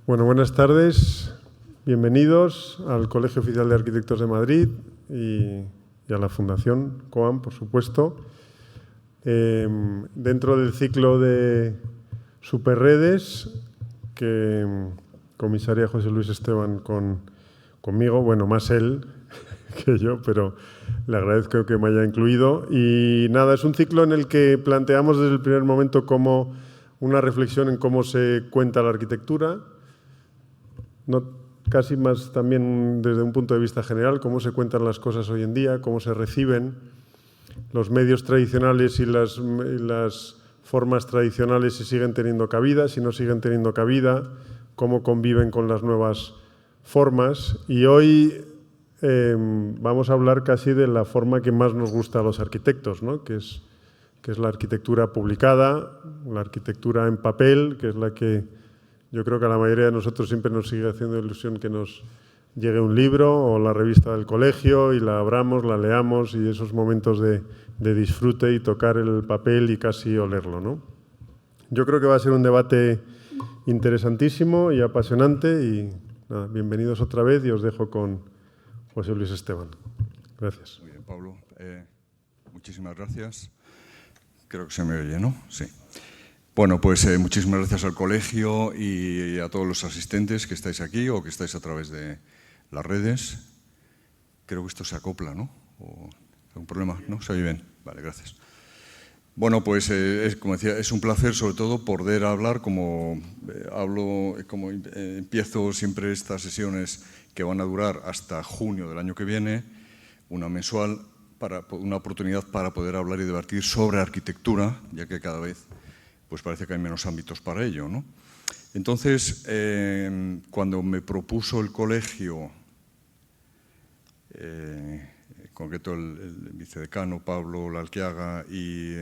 Bueno, buenas tardes. Bienvenidos al Colegio Oficial de Arquitectos de Madrid y a la Fundación COAM, por supuesto. Dentro del ciclo de Superredes, que comisaría José Luis Esteban conmigo, bueno, más él que yo, pero le agradezco que me haya incluido. Y nada, es un ciclo en el que planteamos desde el primer momento como una reflexión en cómo se cuenta la arquitectura, casi más también desde un punto de vista general, cómo se cuentan las cosas hoy en día, cómo se reciben los medios tradicionales y las formas tradicionales, si siguen teniendo cabida, si no siguen teniendo cabida, cómo conviven con las nuevas formas. Y hoy vamos a hablar casi de la forma que más nos gusta a los arquitectos, ¿no? que es la arquitectura publicada, la arquitectura en papel, que es la que yo creo que a la mayoría de nosotros siempre nos sigue haciendo ilusión que nos llegue un libro o la revista del colegio y la abramos, la leamos y esos momentos de disfrute y tocar el papel y casi olerlo, ¿no? Yo creo que va a ser un debate interesantísimo y apasionante y nada, bienvenidos otra vez y os dejo con José Luis Esteban. Gracias. Muy bien, Pablo. Muchísimas gracias. Creo que se me oye, ¿no? Sí. Bueno, pues muchísimas gracias al colegio y a todos los asistentes que estáis aquí o que estáis a través de las redes. Creo que esto se acopla, ¿no? ¿O algún problema? ¿No? ¿Se oye bien? Vale, gracias. Bueno, pues como decía, es un placer sobre todo poder hablar como empiezo siempre estas sesiones que van a durar hasta junio del año que viene, una mensual, una oportunidad para poder hablar y debatir sobre arquitectura, ya que cada vez pues parece que hay menos ámbitos para ello, ¿no? Entonces, cuando me propuso el colegio, en concreto el vicedecano Pablo Lalquiaga y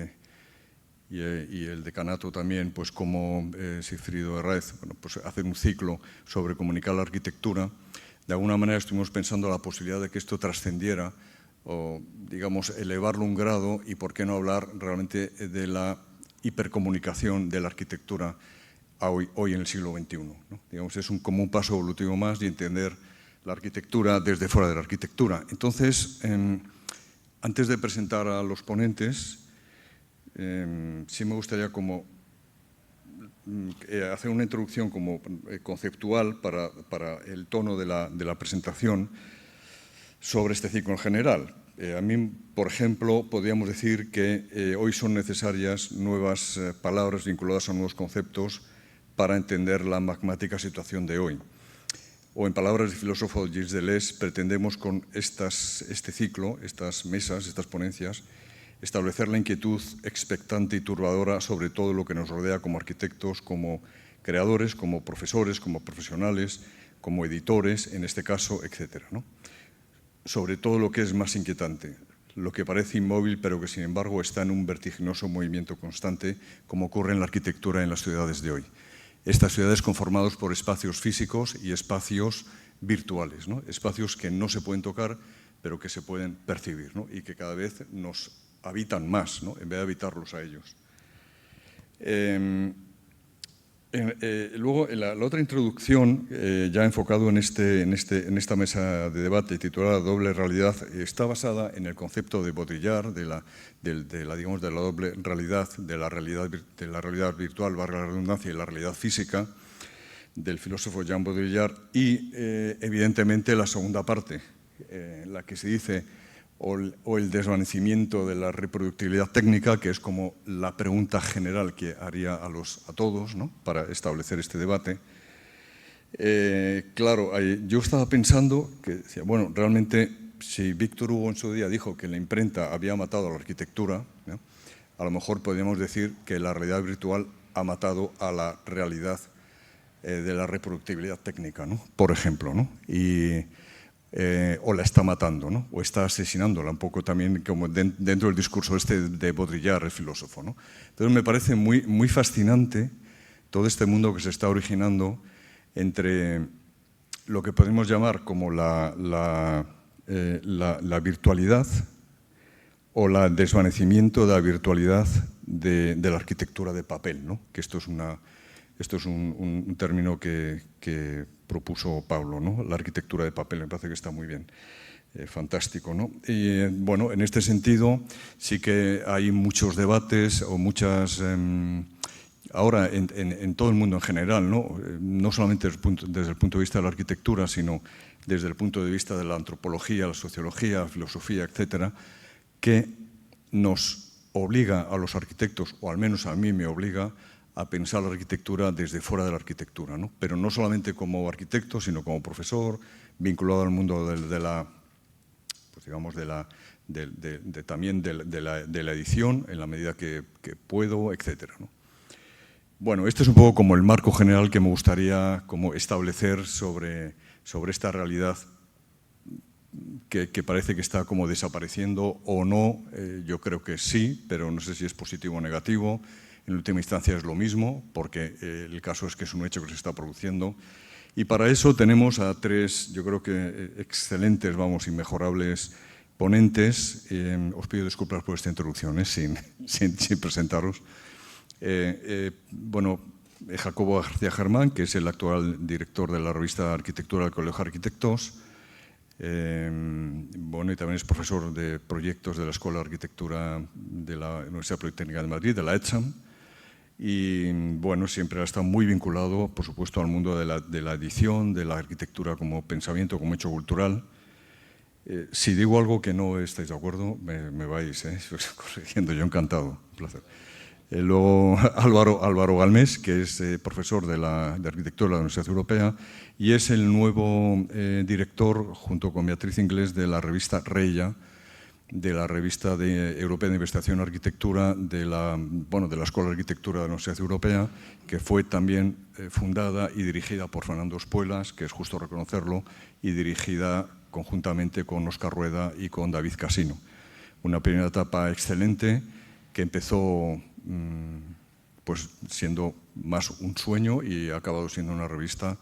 el decanato también, pues como Sigfrido Herráez, bueno, pues hacer un ciclo sobre comunicar la arquitectura, de alguna manera estuvimos pensando la posibilidad de que esto trascendiera o, digamos, elevarlo un grado y por qué no hablar realmente de la hipercomunicación de la arquitectura hoy en el siglo XXI, ¿no? Digamos, es como un paso evolutivo más de entender la arquitectura desde fuera de la arquitectura. Entonces, antes de presentar a los ponentes, sí me gustaría como hacer una introducción como conceptual para el tono de la presentación sobre este ciclo en general. A mí, por ejemplo, podríamos decir que hoy son necesarias nuevas palabras vinculadas a nuevos conceptos para entender la magmática situación de hoy. O en palabras del filósofo Gilles Deleuze, pretendemos con este ciclo, estas mesas, estas ponencias, establecer la inquietud expectante y turbadora sobre todo lo que nos rodea como arquitectos, como creadores, como profesores, como profesionales, como editores, en este caso, etcétera, ¿no? Sobre todo lo que es más inquietante, lo que parece inmóvil pero que sin embargo está en un vertiginoso movimiento constante, como ocurre en la arquitectura en las ciudades de hoy. Estas ciudades conformadas por espacios físicos y espacios virtuales, ¿no? Espacios que no se pueden tocar pero que se pueden percibir, ¿no? Y que cada vez nos habitan más, ¿no? En vez de habitarlos a ellos. Luego, la otra introducción, ya enfocado en esta mesa de debate titulada Doble Realidad, está basada en el concepto de Baudrillard, de la doble realidad, de la realidad virtual, valga la redundancia, y la realidad física, del filósofo Jean Baudrillard, y evidentemente la segunda parte, la que se dice o el desvanecimiento de la reproductibilidad técnica, que es como la pregunta general que haría a todos, ¿no? Para establecer este debate. Claro, yo estaba pensando que decía, bueno, realmente si Víctor Hugo en su día dijo que la imprenta había matado a la arquitectura, ¿no? A lo mejor podríamos decir que la realidad virtual ha matado a la realidad de la reproductibilidad técnica, ¿no? Por ejemplo, ¿no? O la está matando, ¿no? O está asesinándola un poco también como dentro del discurso de Baudrillard, el filósofo, ¿no? Entonces me parece muy fascinante todo este mundo que se está originando entre lo que podemos llamar como la virtualidad o el desvanecimiento de la virtualidad de la arquitectura de papel, ¿no? Que esto es Esto es un término que propuso Pablo, ¿no? La arquitectura de papel, me parece que está muy bien. Fantástico, ¿no? Y bueno, en este sentido sí que hay muchos debates o muchas... ahora en todo el mundo en general, no solamente desde el punto de vista de la arquitectura, sino desde el punto de vista de la antropología, la sociología, la filosofía, etcétera, que nos obliga a los arquitectos, o al menos a mí me obliga, a pensar la arquitectura desde fuera de la arquitectura, ¿no? Pero no solamente como arquitecto, sino como profesor, vinculado al mundo de la, pues digamos, también de la edición, en la medida que puedo, etcétera, ¿no? Bueno, este es un poco como el marco general que me gustaría como establecer sobre esta realidad que parece que está como desapareciendo o no. Yo creo que sí, pero no sé si es positivo o negativo. En última instancia es lo mismo, porque el caso es que es un hecho que se está produciendo. Y para eso tenemos a tres, yo creo que excelentes, vamos, inmejorables ponentes. Os pido disculpas por esta introducción, sin presentaros. Bueno, Jacobo García Germán, que es el actual director de la revista Arquitectura del Colegio de Arquitectos. Bueno, y también es profesor de proyectos de la Escuela de Arquitectura de la Universidad Politécnica de Madrid, de la ETSAM. Y bueno, siempre ha estado muy vinculado, por supuesto, al mundo de la edición, de la arquitectura como pensamiento, como hecho cultural. Si digo algo que no estáis de acuerdo, me vais corrigiendo, yo encantado, un placer. Luego Álvaro Galmés, que es profesor de arquitectura de la Universidad Europea y es el nuevo director, junto con Beatriz Inglés, de la revista Reia, de la revista Europea de Investigación en Arquitectura de la Escuela de Arquitectura de la Universidad Europea, que fue también fundada y dirigida por Fernando Espuelas, que es justo reconocerlo, y dirigida conjuntamente con Óscar Rueda y con David Casino. Una primera etapa excelente que empezó pues siendo más un sueño y ha acabado siendo una revista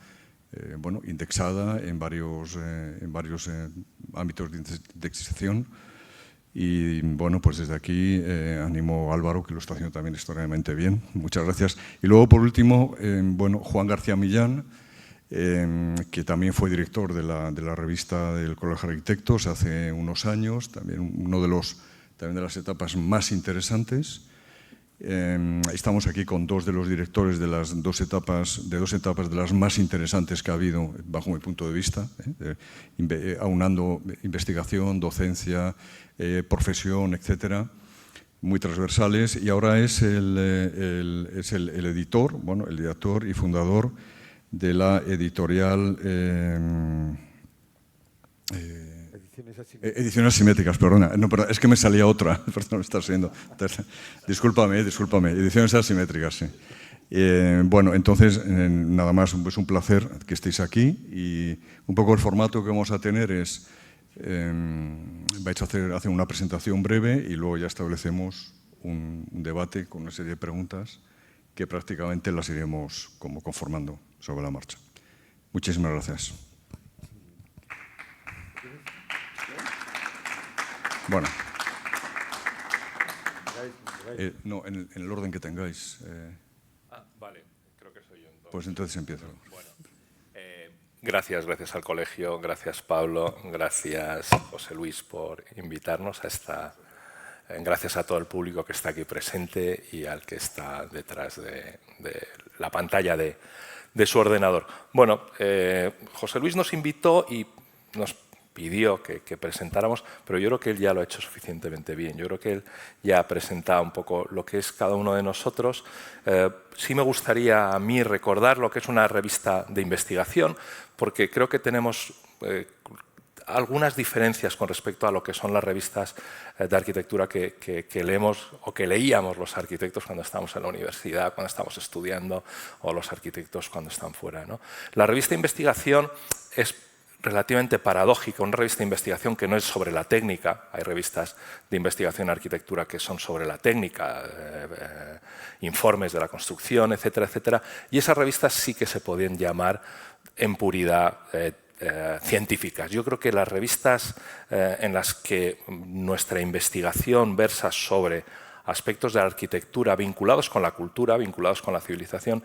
bueno, indexada en varios ámbitos de indexación. Y bueno, pues desde aquí animo a Álvaro, que lo está haciendo también extraordinariamente bien. Muchas gracias. Y luego, por último, bueno, Juan García Millán, que también fue director de la revista del Colegio de Arquitectos hace unos años, también uno de las etapas más interesantes. Estamos aquí con dos de los directores de dos etapas de las más interesantes que ha habido, bajo mi punto de vista, aunando investigación, docencia, profesión, etcétera, muy transversales. Y ahora es el editor, bueno, el director y fundador de la editorial Ediciones Asimétricas, perdona. No, es que me salía otra. Perdón, me estás viendo. Discúlpame. Ediciones Asimétricas, sí. Bueno, entonces, nada más, es un placer que estéis aquí. Y un poco el formato que vamos a tener es... vais a hacer una presentación breve y luego ya establecemos un debate con una serie de preguntas que prácticamente las iremos como conformando sobre la marcha. Muchísimas gracias. Bueno, no, en el orden que tengáis. Vale, creo que soy yo entonces. Pues entonces empiezo. Bueno, gracias al colegio, gracias Pablo, gracias José Luis por invitarnos a esta... gracias a todo el público que está aquí presente y al que está detrás de la pantalla de su ordenador. Bueno, José Luis nos invitó y nos pidió que presentáramos, pero yo creo que él ya lo ha hecho suficientemente bien. Yo creo que él ya ha presentado un poco lo que es cada uno de nosotros. Sí me gustaría a mí recordar lo que es una revista de investigación, porque creo que tenemos algunas diferencias con respecto a lo que son las revistas de arquitectura que leemos o que leíamos los arquitectos cuando estamos en la universidad, cuando estamos estudiando, o los arquitectos cuando están fuera, ¿no? La revista de investigación es relativamente paradójica, una revista de investigación que no es sobre la técnica. Hay revistas de investigación en arquitectura que son sobre la técnica, informes de la construcción, etcétera, etcétera. Y esas revistas sí que se podían llamar en puridad científicas. Yo creo que las revistas en las que nuestra investigación versa sobre aspectos de la arquitectura vinculados con la cultura, vinculados con la civilización,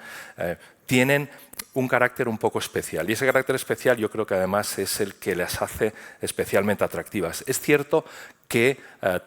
tienen un carácter un poco especial. Y ese carácter especial yo creo que además es el que las hace especialmente atractivas. Es cierto que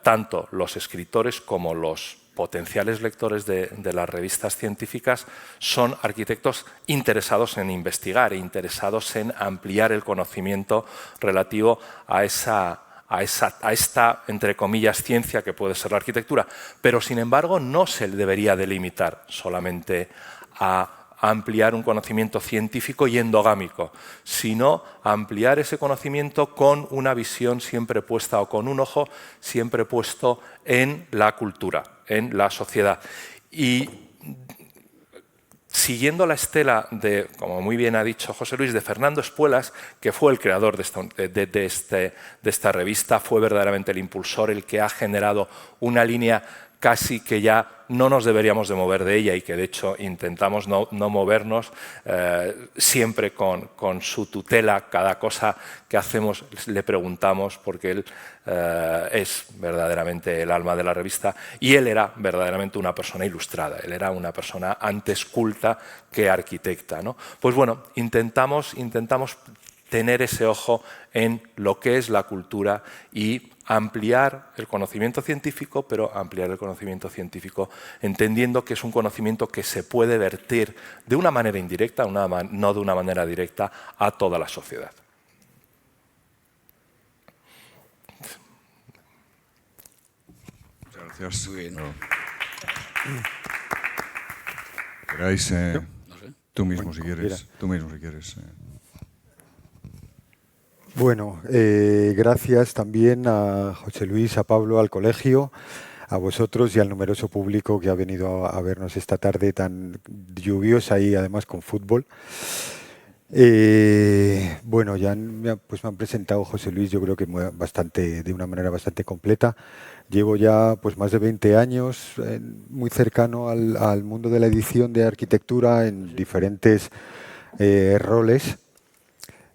tanto los escritores como los potenciales lectores de las revistas científicas son arquitectos interesados en investigar e interesados en ampliar el conocimiento relativo a esta, entre comillas, ciencia que puede ser la arquitectura. Pero, sin embargo, no se debería delimitar solamente a ampliar un conocimiento científico y endogámico, sino ampliar ese conocimiento con una visión siempre puesta, o con un ojo siempre puesto en la cultura, en la sociedad. Y siguiendo la estela de, como muy bien ha dicho José Luis, de Fernando Espuelas, que fue el creador de esta revista, fue verdaderamente el impulsor, el que ha generado una línea casi que ya no nos deberíamos de mover de ella y que de hecho intentamos no movernos, siempre con su tutela. Cada cosa que hacemos le preguntamos, porque él es verdaderamente el alma de la revista, y él era verdaderamente una persona ilustrada, él era una persona antes culta que arquitecta, ¿no? Pues bueno, intentamos tener ese ojo en lo que es la cultura y ampliar el conocimiento científico, pero ampliar el conocimiento científico entendiendo que es un conocimiento que se puede vertir de una manera indirecta, no de una manera directa, a toda la sociedad. Muchas gracias. Muy bien. ¿Queráis? No sé. Tú mismo, si quieres. Tú mismo, si quieres. Bueno, gracias también a José Luis, a Pablo, al colegio, a vosotros y al numeroso público que ha venido a vernos esta tarde tan lluviosa y además con fútbol. Bueno, ya me han presentado José Luis, yo creo que de una manera bastante completa. Llevo ya pues más de 20 años muy cercano al mundo de la edición de arquitectura en diferentes roles.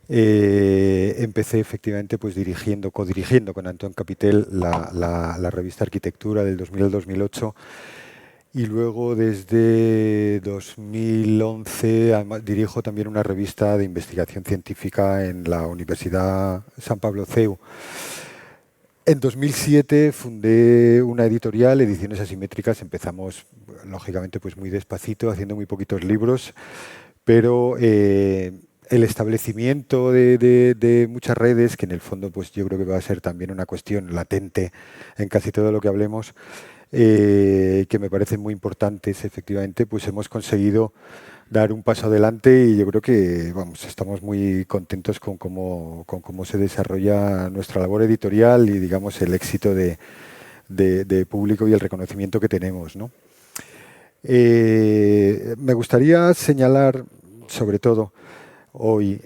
Empecé efectivamente pues codirigiendo con Antón Capitel la revista Arquitectura del 2000 al 2008 y luego desde 2011 además, dirijo también una revista de investigación científica en la Universidad San Pablo CEU. En 2007 fundé una editorial, Ediciones Asimétricas. Empezamos lógicamente pues muy despacito, haciendo muy poquitos libros, pero el establecimiento de muchas redes, que en el fondo pues yo creo que va a ser también una cuestión latente en casi todo lo que hablemos, que me parecen muy importantes, efectivamente, pues hemos conseguido dar un paso adelante y yo creo que estamos muy contentos con cómo se desarrolla nuestra labor editorial y digamos el éxito de público y el reconocimiento que tenemos, ¿no? Me gustaría señalar sobre todo hoy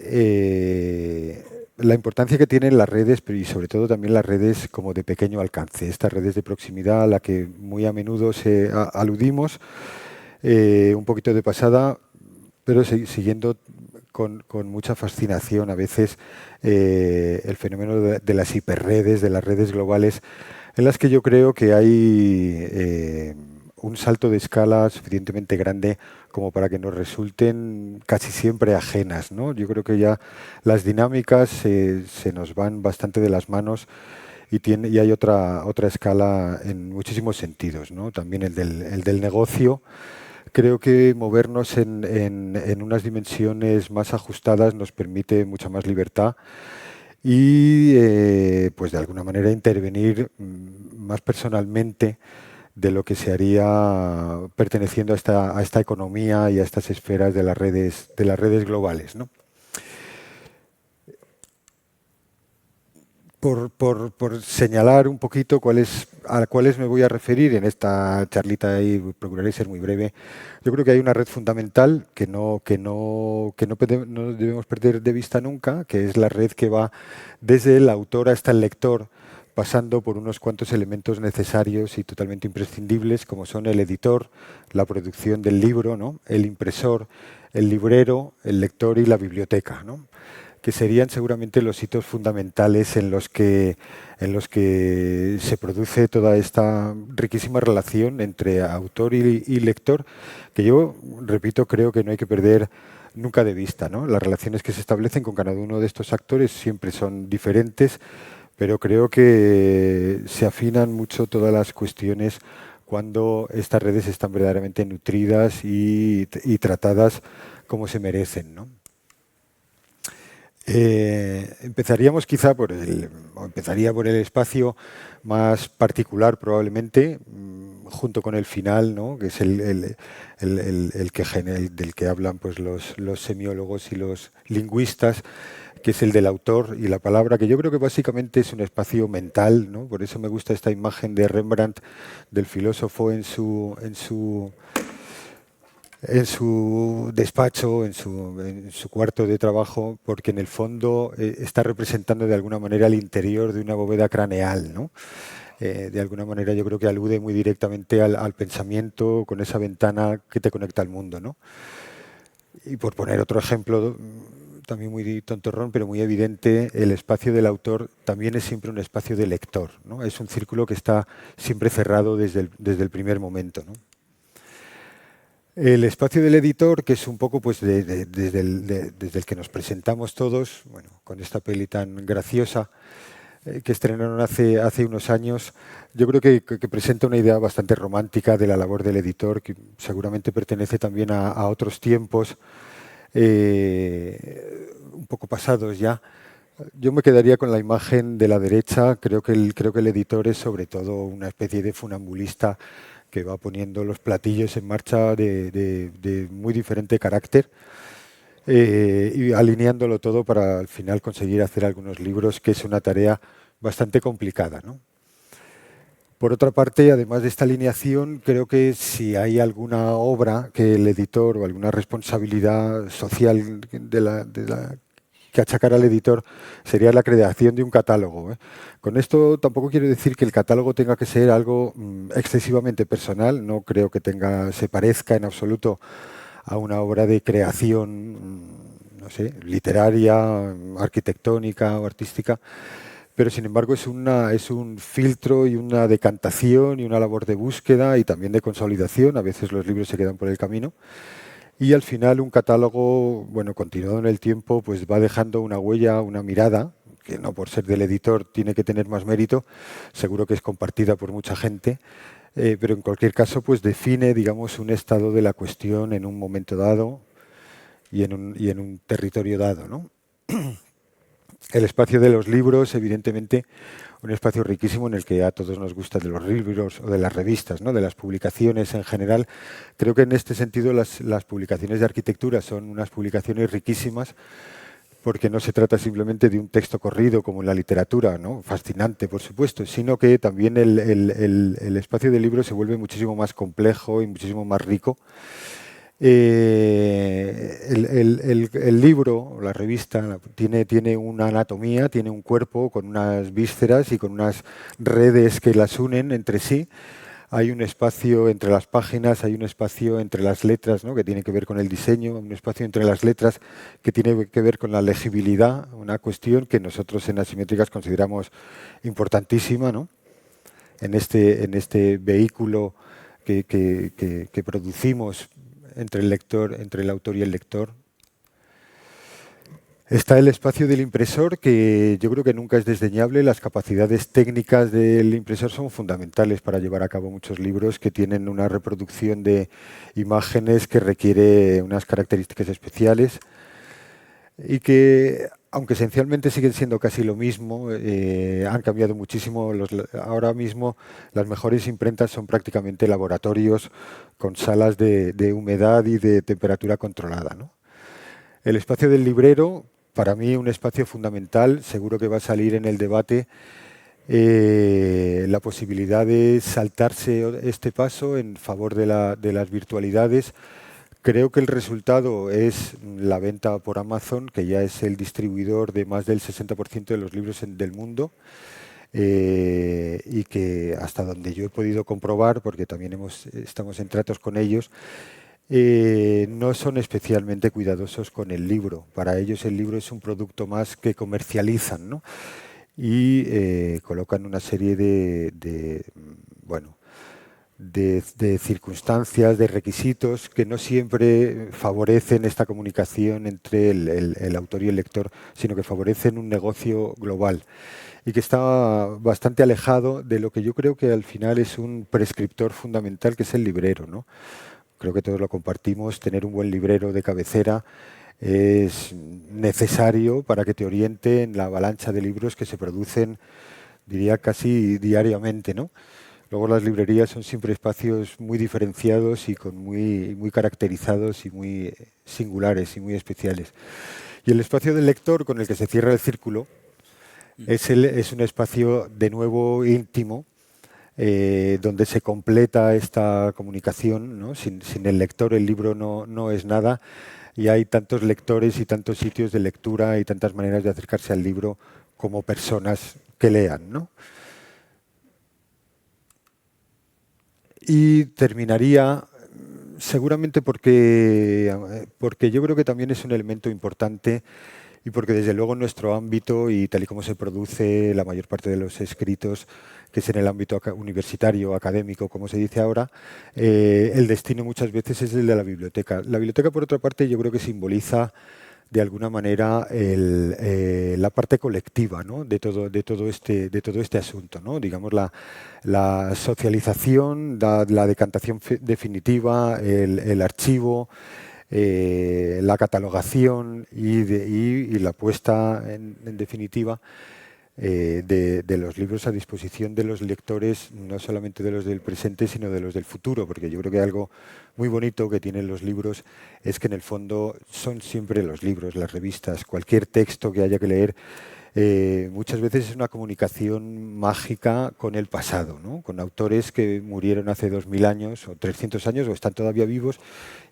la importancia que tienen las redes, pero y sobre todo también las redes como de pequeño alcance, estas redes de proximidad a la que muy a menudo aludimos, un poquito de pasada, pero siguiendo con mucha fascinación a veces el fenómeno de las hiperredes, de las redes globales, en las que yo creo que hay un salto de escala suficientemente grande como para que nos resulten casi siempre ajenas, ¿no? Yo creo que ya las dinámicas se nos van bastante de las manos y hay otra escala en muchísimos sentidos, ¿no? También el del negocio. Creo que movernos en unas dimensiones más ajustadas nos permite mucha más libertad y pues de alguna manera intervenir más personalmente de lo que se haría perteneciendo a esta economía y a estas esferas de las redes globales, ¿no? Por señalar un poquito a cuáles me voy a referir en esta charlita y procuraré ser muy breve, yo creo que hay una red fundamental que no debemos perder de vista nunca, que es la red que va desde el autor hasta el lector, pasando por unos cuantos elementos necesarios y totalmente imprescindibles, como son el editor, la producción del libro, ¿no? El impresor, el librero, el lector y la biblioteca, ¿no? que serían seguramente los hitos fundamentales en los que se produce toda esta riquísima relación entre autor y lector, que yo, repito, creo que no hay que perder nunca de vista, ¿no? Las relaciones que se establecen con cada uno de estos actores siempre son diferentes, pero creo que se afinan mucho todas las cuestiones cuando estas redes están verdaderamente nutridas y tratadas como se merecen, ¿no? Empezaríamos quizá empezaría por el espacio más particular probablemente, junto con el final, ¿no? Que es el del que hablan pues, los semiólogos y los lingüistas, que es el del autor y la palabra, que yo creo que básicamente es un espacio mental, ¿no? Por eso me gusta esta imagen de Rembrandt del filósofo en su despacho, en su cuarto de trabajo, porque en el fondo está representando de alguna manera el interior de una bóveda craneal, ¿no? De alguna manera yo creo que alude muy directamente al pensamiento con esa ventana que te conecta al mundo, ¿no? Y por poner otro ejemplo, también muy tontorrón, pero muy evidente, el espacio del autor también es siempre un espacio de lector, ¿no? Es un círculo que está siempre cerrado desde el primer momento, ¿no? El espacio del editor, que es un poco pues, desde el que nos presentamos todos, bueno, con esta peli tan graciosa que estrenaron hace unos años, yo creo que presenta una idea bastante romántica de la labor del editor, que seguramente pertenece también a otros tiempos, un poco pasados ya. Yo me quedaría con la imagen de la derecha. Creo que el editor es sobre todo una especie de funambulista que va poniendo los platillos en marcha de muy diferente carácter y alineándolo todo para al final conseguir hacer algunos libros, que es una tarea bastante complicada, ¿no? Por otra parte, además de esta alineación, creo que si hay alguna obra que el editor o alguna responsabilidad social que achacar al editor sería la creación de un catálogo, ¿eh? Con esto tampoco quiero decir que el catálogo tenga que ser algo excesivamente personal. No creo que se parezca en absoluto a una obra de creación, no sé, literaria, arquitectónica o artística, pero sin embargo es un filtro y una decantación y una labor de búsqueda y también de consolidación. A veces los libros se quedan por el camino. Y al final un catálogo, bueno, continuado en el tiempo, pues va dejando una huella, una mirada, que no por ser del editor tiene que tener más mérito, seguro que es compartida por mucha gente, pero en cualquier caso pues define, digamos, un estado de la cuestión en un momento dado y en un territorio dado, ¿no? El espacio de los libros, evidentemente, un espacio riquísimo en el que a todos nos gusta de los libros o de las revistas, ¿no? De las publicaciones en general. Creo que en este sentido las publicaciones de arquitectura son unas publicaciones riquísimas, porque no se trata simplemente de un texto corrido como en la literatura, ¿no? Fascinante, por supuesto, sino que también el espacio del libro se vuelve muchísimo más complejo y muchísimo más rico. El libro, la revista, tiene una anatomía, tiene un cuerpo con unas vísceras y con unas redes que las unen entre sí. Hay un espacio entre las páginas, hay un espacio entre las letras, ¿no? Que tiene que ver con el diseño, un espacio entre las letras que tiene que ver con la legibilidad, una cuestión que nosotros en Asimétricas consideramos importantísima, ¿no? En este vehículo que producimos entre el autor y el lector. Está el espacio del impresor, que yo creo que nunca es desdeñable. Las capacidades técnicas del impresor son fundamentales para llevar a cabo muchos libros que tienen una reproducción de imágenes que requiere unas características especiales y que, aunque esencialmente siguen siendo casi lo mismo, han cambiado muchísimo. Ahora mismo las mejores imprentas son prácticamente laboratorios con salas de humedad y de temperatura controlada, ¿no? El espacio del librero, para mí un espacio fundamental. Seguro que va a salir en el debate la posibilidad de saltarse este paso en favor de las virtualidades. Creo que el resultado es la venta por Amazon, que ya es el distribuidor de más del 60% de los libros del mundo, y que hasta donde yo he podido comprobar, porque también estamos en tratos con ellos, no son especialmente cuidadosos con el libro. Para ellos el libro es un producto más que comercializan, ¿no? Y colocan una serie de circunstancias, de requisitos que no siempre favorecen esta comunicación entre el autor y el lector, sino que favorecen un negocio global y que está bastante alejado de lo que yo creo que al final es un prescriptor fundamental, que es el librero, ¿no? Creo que todos lo compartimos. Tener un buen librero de cabecera es necesario para que te oriente en la avalancha de libros que se producen, diría, casi diariamente, ¿no? Luego las librerías son siempre espacios muy diferenciados y muy caracterizados y muy singulares y muy especiales. Y el espacio del lector, con el que se cierra el círculo, es un espacio de nuevo íntimo, donde se completa esta comunicación, ¿no? Sin el lector el libro no es nada, y hay tantos lectores y tantos sitios de lectura y tantas maneras de acercarse al libro como personas que lean, ¿no? Y terminaría seguramente porque yo creo que también es un elemento importante, y porque desde luego en nuestro ámbito y tal y como se produce la mayor parte de los escritos, que es en el ámbito universitario, académico, como se dice ahora, el destino muchas veces es el de la biblioteca. La biblioteca, por otra parte, yo creo que simboliza de alguna manera la parte colectiva, ¿no? de todo este asunto, ¿no? Digamos, la socialización, la decantación definitiva, el archivo, la catalogación y la puesta en definitiva de los libros a disposición de los lectores, no solamente de los del presente, sino de los del futuro, porque yo creo que algo muy bonito que tienen los libros es que en el fondo son siempre los libros, las revistas, cualquier texto que haya que leer, muchas veces es una comunicación mágica con el pasado, ¿no? Con autores que murieron hace 2000 años o 300 años o están todavía vivos,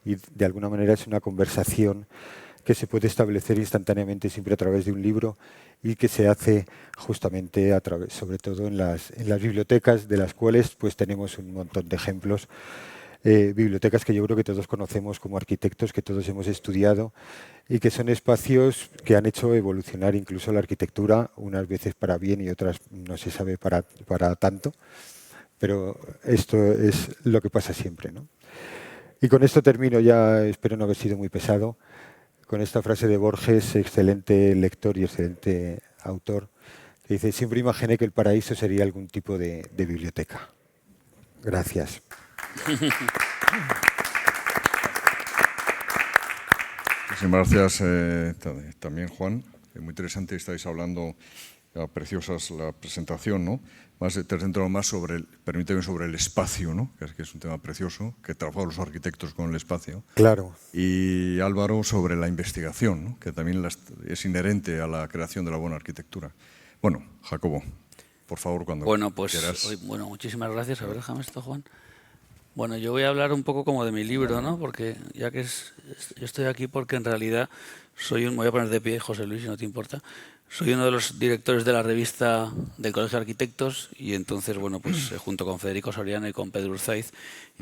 y de alguna manera es una conversación que se puede establecer instantáneamente siempre a través de un libro, y que se hace justamente sobre todo en las bibliotecas, de las cuales pues tenemos un montón de ejemplos. Bibliotecas que yo creo que todos conocemos como arquitectos, que todos hemos estudiado, y que son espacios que han hecho evolucionar incluso la arquitectura, unas veces para bien y otras no se sabe para tanto, pero esto es lo que pasa siempre, ¿no? Y con esto termino ya, espero no haber sido muy pesado, con esta frase de Borges, excelente lector y excelente autor, que dice: siempre imaginé que el paraíso sería algún tipo de biblioteca. Gracias. Muchísimas gracias también, Juan. Muy interesante, estáis hablando, preciosas la presentación, ¿no? Te centro más permíteme, sobre el espacio, ¿no? Que es un tema precioso, que trabajan los arquitectos con el espacio. Claro. Y Álvaro sobre la investigación, ¿no? Que también es inherente a la creación de la buena arquitectura. Bueno, Jacobo, por favor, cuando quieras. Bueno, muchísimas gracias. A ver, déjame esto, Juan. Bueno, yo voy a hablar un poco como de mi libro, ¿no? Porque ya que yo estoy aquí porque en realidad me voy a poner de pie, José Luis, si no te importa. Soy uno de los directores de la revista del Colegio de Arquitectos, y entonces, bueno, pues junto con Federico Soriano y con Pedro Urzaiz,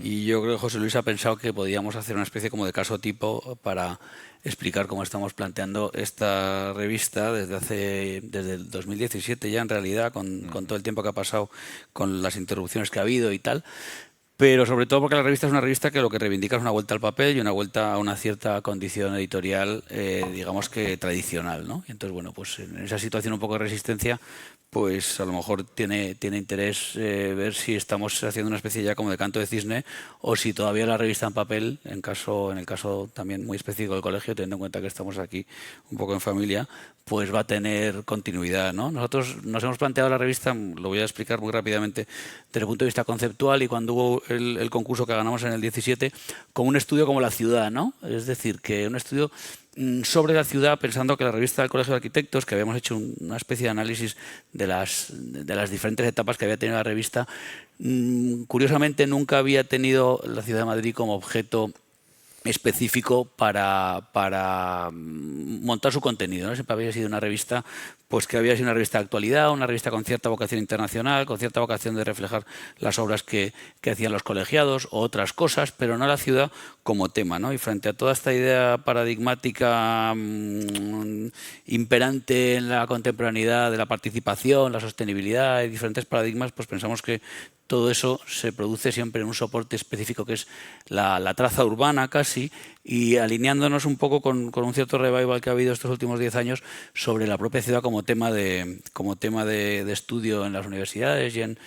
y yo creo que José Luis ha pensado que podíamos hacer una especie como de caso tipo para explicar cómo estamos planteando esta revista desde el 2017 ya, en realidad, con todo el tiempo que ha pasado, con las interrupciones que ha habido y tal. Pero sobre todo porque la revista es una revista que lo que reivindica es una vuelta al papel y una vuelta a una cierta condición editorial, digamos que tradicional, ¿no? Y entonces, bueno, pues en esa situación un poco de resistencia, pues a lo mejor tiene interés ver si estamos haciendo una especie ya como de canto de cisne, o si todavía la revista en papel, en el caso también muy específico del colegio, teniendo en cuenta que estamos aquí un poco en familia, pues va a tener continuidad, ¿no? Nosotros nos hemos planteado la revista, lo voy a explicar muy rápidamente, desde el punto de vista conceptual, y cuando hubo el concurso que ganamos en el 17, como un estudio como la ciudad, ¿no? Es decir, que un estudio sobre la ciudad, pensando que la revista del Colegio de Arquitectos, que habíamos hecho una especie de análisis de las diferentes etapas que había tenido la revista, curiosamente nunca había tenido la ciudad de Madrid como objeto específico para montar su contenido, ¿no? Siempre había sido una revista pues que había sido una revista de actualidad, una revista con cierta vocación internacional, con cierta vocación de reflejar las obras que hacían los colegiados o otras cosas, pero no la ciudad como tema, ¿no? Y frente a toda esta idea paradigmática imperante en la contemporaneidad de la participación, la sostenibilidad y diferentes paradigmas, pues pensamos que todo eso se produce siempre en un soporte específico que es la traza urbana casi, y alineándonos un poco con un cierto revival que ha habido estos últimos 10 años sobre la propia ciudad como tema de estudio en las universidades y en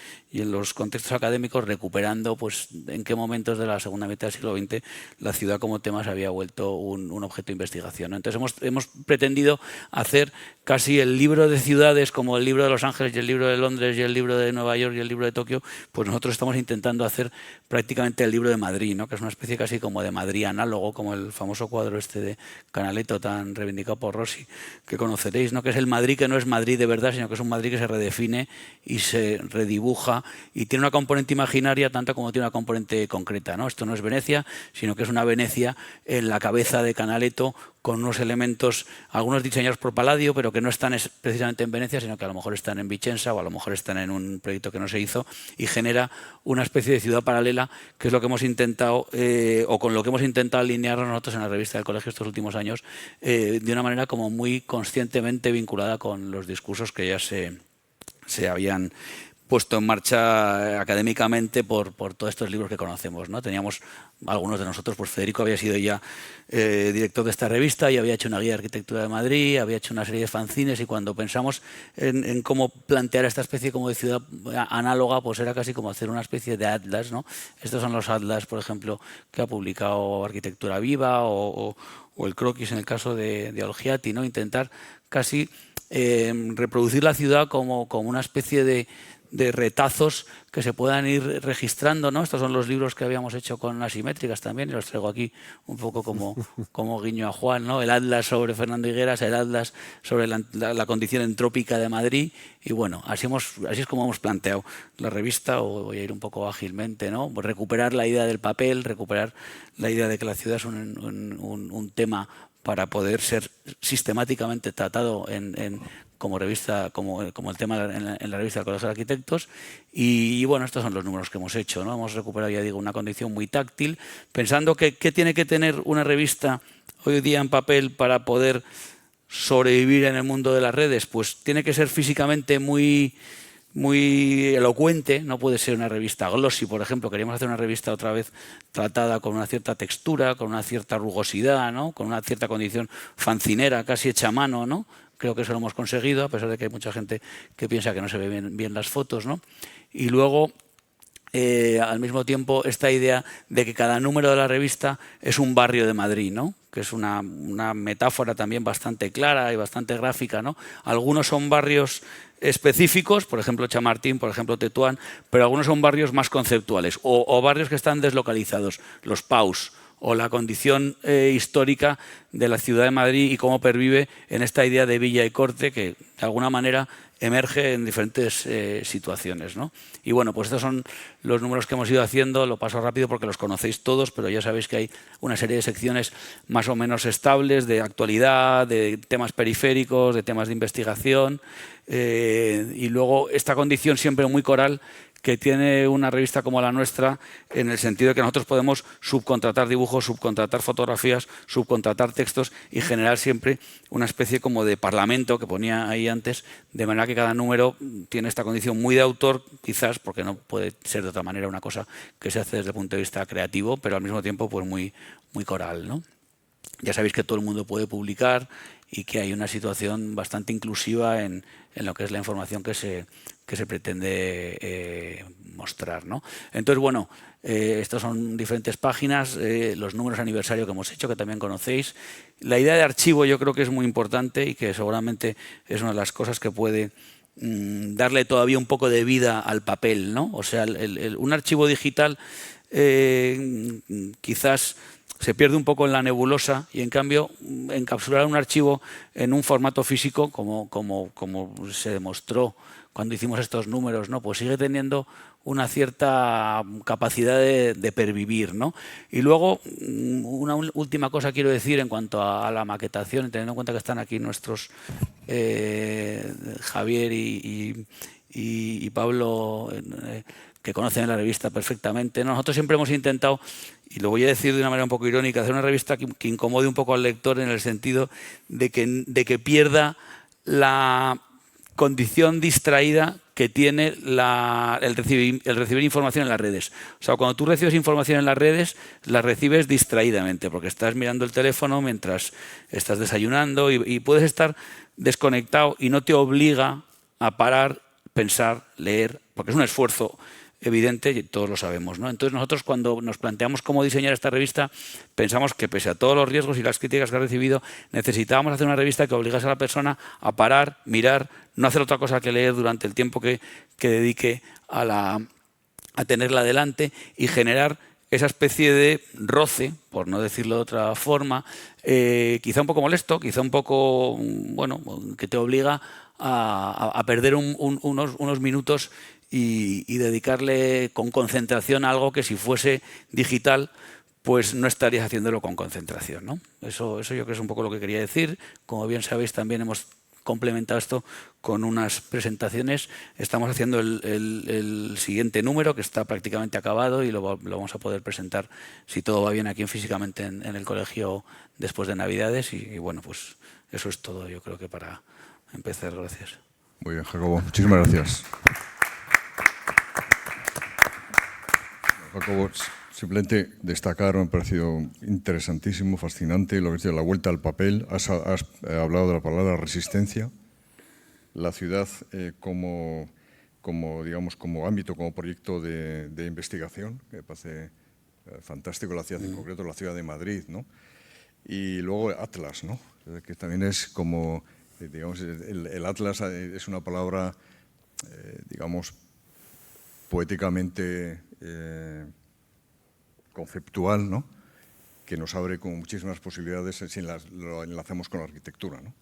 los contextos académicos, recuperando pues en qué momentos de la segunda mitad del siglo XX la ciudad como tema se había vuelto un objeto de investigación, ¿no? Entonces hemos pretendido hacer casi el libro de ciudades como el libro de Los Ángeles y el libro de Londres y el libro de Nueva York y el libro de Tokio, pues nosotros estamos intentando hacer prácticamente el libro de Madrid, ¿no? Que es una especie casi como de Madrid análogo, como el famoso cuadro este de Canaletto tan reivindicado por Rossi, que conoceréis, ¿no? Que es el Madrid que no es Madrid de verdad, sino que es un Madrid que se redefine y se redibuja y tiene una componente imaginaria tanto como tiene una componente concreta, ¿no? Esto no es Venecia, sino que es una Venecia en la cabeza de Canaletto, con unos elementos, algunos diseñados por Palladio, pero que no están precisamente en Venecia, sino que a lo mejor están en Vicenza o a lo mejor están en un proyecto que no se hizo, y genera una especie de ciudad paralela, que es lo que hemos intentado, o con lo que hemos intentado alinearnos nosotros en la revista del colegio estos últimos años, de una manera como muy conscientemente vinculada con los discursos que ya se habían puesto en marcha académicamente por todos estos libros que conocemos, ¿no? Teníamos algunos de nosotros, pues Federico había sido ya director de esta revista y había hecho una guía de arquitectura de Madrid, había hecho una serie de fanzines, y cuando pensamos en cómo plantear esta especie como de ciudad análoga, pues era casi como hacer una especie de atlas, ¿no? Estos son los atlas, por ejemplo, que ha publicado Arquitectura Viva o el croquis en el caso de Olgiati, ¿no? Intentar casi reproducir la ciudad como una especie de retazos que se puedan ir registrando, ¿no? Estos son los libros que habíamos hecho con asimétricas también, y los traigo aquí un poco como guiño a Juan, ¿no? El atlas sobre Fernando Higueras, el atlas sobre la condición entrópica de Madrid, y bueno, así es como hemos planteado la revista. O voy a ir un poco ágilmente, ¿no? Pues recuperar la idea del papel, recuperar la idea de que la ciudad es un tema para poder ser sistemáticamente tratado como revista, como el tema en la revista del Colegio de Arquitectos. Y bueno, estos son los números que hemos hecho, ¿no? Hemos recuperado, ya digo, una condición muy táctil, pensando que ¿qué tiene que tener una revista hoy día en papel para poder sobrevivir en el mundo de las redes? Pues tiene que ser físicamente muy elocuente, no puede ser una revista glossy, por ejemplo. Queríamos hacer una revista otra vez tratada con una cierta textura, con una cierta rugosidad, ¿no? Con una cierta condición fancinera, casi hecha a mano, ¿no? Creo que eso lo hemos conseguido, a pesar de que hay mucha gente que piensa que no se ven bien las fotos, ¿no? Y luego, al mismo tiempo, esta idea de que cada número de la revista es un barrio de Madrid, ¿no? Que es una metáfora también bastante clara y bastante gráfica, ¿no? Algunos son barrios específicos, por ejemplo Chamartín, por ejemplo Tetuán, pero algunos son barrios más conceptuales o barrios que están deslocalizados, los PAUs, o la condición histórica de la ciudad de Madrid y cómo pervive en esta idea de villa y corte que de alguna manera emerge en diferentes situaciones, ¿no? Y bueno, pues estos son los números que hemos ido haciendo. Lo paso rápido porque los conocéis todos, pero ya sabéis que hay una serie de secciones más o menos estables de actualidad, de temas periféricos, de temas de investigación, y luego esta condición siempre muy coral que tiene una revista como la nuestra, en el sentido de que nosotros podemos subcontratar dibujos, subcontratar fotografías, subcontratar textos y generar siempre una especie como de parlamento que ponía ahí antes, de manera que cada número tiene esta condición muy de autor, quizás porque no puede ser de otra manera una cosa que se hace desde el punto de vista creativo, pero al mismo tiempo pues muy coral, ¿no? Ya sabéis que todo el mundo puede publicar y que hay una situación bastante inclusiva en lo que es la información que se pretende mostrar, ¿no? Entonces, bueno, estas son diferentes páginas, los números de aniversario que hemos hecho, que también conocéis. La idea de archivo yo creo que es muy importante y que seguramente es una de las cosas que puede darle todavía un poco de vida al papel, ¿no? O sea, un archivo digital quizás se pierde un poco en la nebulosa, y en cambio encapsular un archivo en un formato físico, como se demostró cuando hicimos estos números, ¿no? Pues sigue teniendo una cierta capacidad de pervivir, ¿no? Y luego, una última cosa quiero decir en cuanto a la maquetación, teniendo en cuenta que están aquí nuestros Javier y Pablo, que conocen la revista perfectamente. Nosotros siempre hemos intentado, y lo voy a decir de una manera un poco irónica, hacer una revista que incomode un poco al lector en el sentido de que pierda la condición distraída que tiene el recibir información en las redes. O sea, cuando tú recibes información en las redes, la recibes distraídamente, porque estás mirando el teléfono mientras estás desayunando y puedes estar desconectado y no te obliga a parar, pensar, leer, porque es un esfuerzo evidente y todos lo sabemos, ¿no? Entonces nosotros cuando nos planteamos cómo diseñar esta revista pensamos que pese a todos los riesgos y las críticas que ha recibido necesitábamos hacer una revista que obligase a la persona a parar, mirar, no hacer otra cosa que leer durante el tiempo que dedique a tenerla delante y generar esa especie de roce, por no decirlo de otra forma, quizá un poco molesto, quizá un poco, bueno, que te obliga a perder unos minutos y dedicarle con concentración a algo que si fuese digital pues no estarías haciéndolo con concentración, ¿no? Eso yo creo que es un poco lo que quería decir. Como bien sabéis, también hemos complementado esto con unas presentaciones. Estamos haciendo el siguiente número, que está prácticamente acabado, y lo vamos a poder presentar, si todo va bien, aquí físicamente en el colegio después de Navidades. Y bueno, pues eso es todo, yo creo que para empezar. Gracias. Muy bien, Jacobo. Muchísimas gracias. Jacobo, simplemente destacar, me ha parecido interesantísimo, fascinante, lo que es de la vuelta al papel. Has hablado de la palabra resistencia. La ciudad como ámbito, como proyecto de investigación, que me parece fantástico, la ciudad en concreto, la ciudad de Madrid, ¿no? Y luego Atlas, ¿no? Que también es como, digamos, el Atlas es una palabra, digamos, poéticamente conceptual, ¿no? Que nos abre con muchísimas posibilidades si lo enlazamos con la arquitectura, ¿no?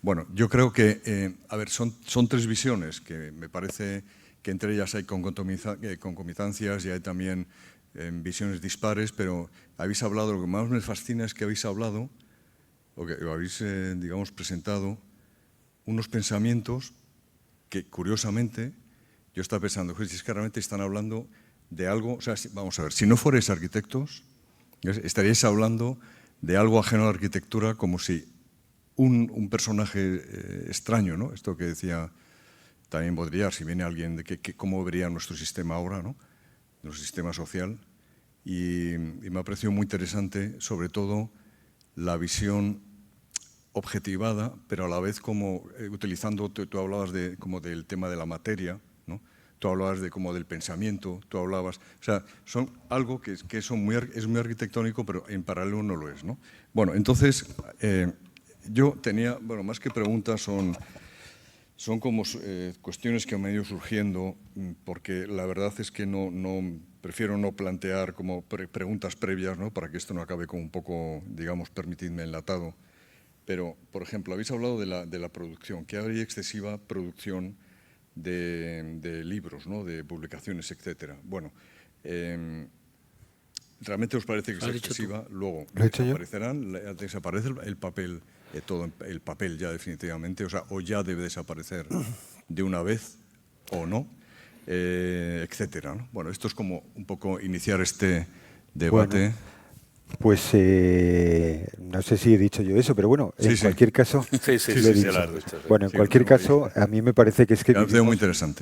Bueno, yo creo que, a ver, son tres visiones que me parece que entre ellas hay concomitancias y hay también visiones dispares, pero habéis hablado, lo que más me fascina es que habéis hablado, o que habéis, digamos, presentado unos pensamientos que, curiosamente, yo estaba pensando, es que realmente están hablando de algo, o sea, vamos a ver, si no fuerais arquitectos, estaríais hablando de algo ajeno a la arquitectura como si un personaje extraño, ¿no? Esto que decía también Baudrillard, si viene alguien, cómo vería nuestro sistema ahora, ¿no? Nuestro sistema social. Y me ha parecido muy interesante, sobre todo, la visión objetivada, pero a la vez como utilizando, tú hablabas como del tema de la materia, ¿no? Tú hablabas como del pensamiento, tú hablabas, o sea, son algo que es muy arquitectónico, pero en paralelo no lo es, ¿no? Bueno, entonces, yo tenía, bueno, más que preguntas son como cuestiones que me han ido surgiendo, porque la verdad es que prefiero no plantear como preguntas previas, ¿no? Para que esto no acabe como un poco, digamos, permitidme, enlatado. Pero, por ejemplo, habéis hablado de la producción, que habría excesiva producción de libros, ¿no? De publicaciones, etcétera. Bueno, ¿realmente os parece que es excesiva? Luego, desaparece el papel, todo el papel ya definitivamente, o ya debe desaparecer de una vez o no, etcétera, ¿no? Bueno, esto es como un poco iniciar este debate. Bueno, pues no sé si he dicho yo eso, pero bueno, en cualquier caso... Bueno, en cualquier caso, a mí me parece que es que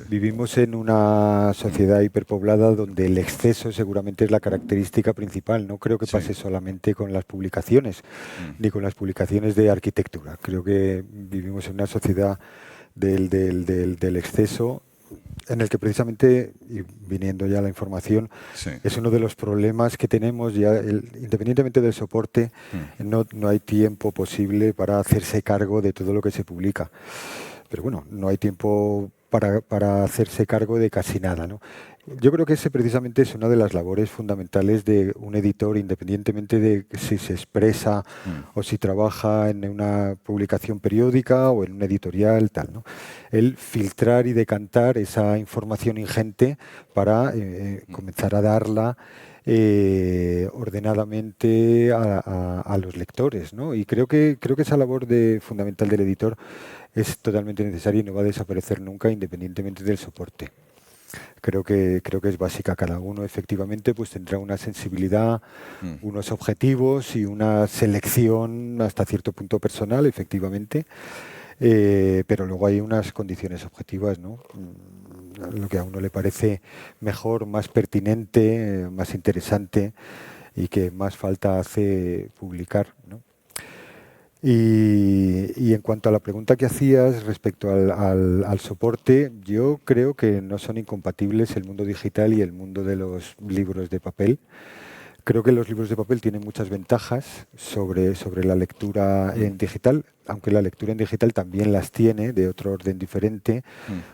vivimos en una sociedad hiperpoblada donde el exceso seguramente es la característica principal. No creo que pase solamente con las publicaciones, ni con las publicaciones de arquitectura. Creo que vivimos en una sociedad del exceso, en el que precisamente, y viniendo ya la información, es uno de los problemas que tenemos ya, independientemente del soporte, no hay tiempo posible para hacerse cargo de todo lo que se publica. Pero bueno, no hay tiempo para hacerse cargo de casi nada, ¿no? Yo creo que ese precisamente es una de las labores fundamentales de un editor, independientemente de si se expresa o si trabaja en una publicación periódica o en una editorial, tal, ¿no? El filtrar y decantar esa información ingente para comenzar a darla ordenadamente a los lectores, ¿no? Y creo que esa labor fundamental del editor es totalmente necesaria y no va a desaparecer nunca, independientemente del soporte. Creo que es básica. Cada uno efectivamente pues tendrá una sensibilidad, unos objetivos y una selección hasta cierto punto personal, efectivamente, pero luego hay unas condiciones objetivas, ¿no? Lo que a uno le parece mejor, más pertinente, más interesante y que más falta hace publicar, ¿no? Y en cuanto a la pregunta que hacías respecto al soporte, yo creo que no son incompatibles el mundo digital y el mundo de los libros de papel. Creo que los libros de papel tienen muchas ventajas sobre la lectura en digital, aunque la lectura en digital también las tiene, de otro orden diferente,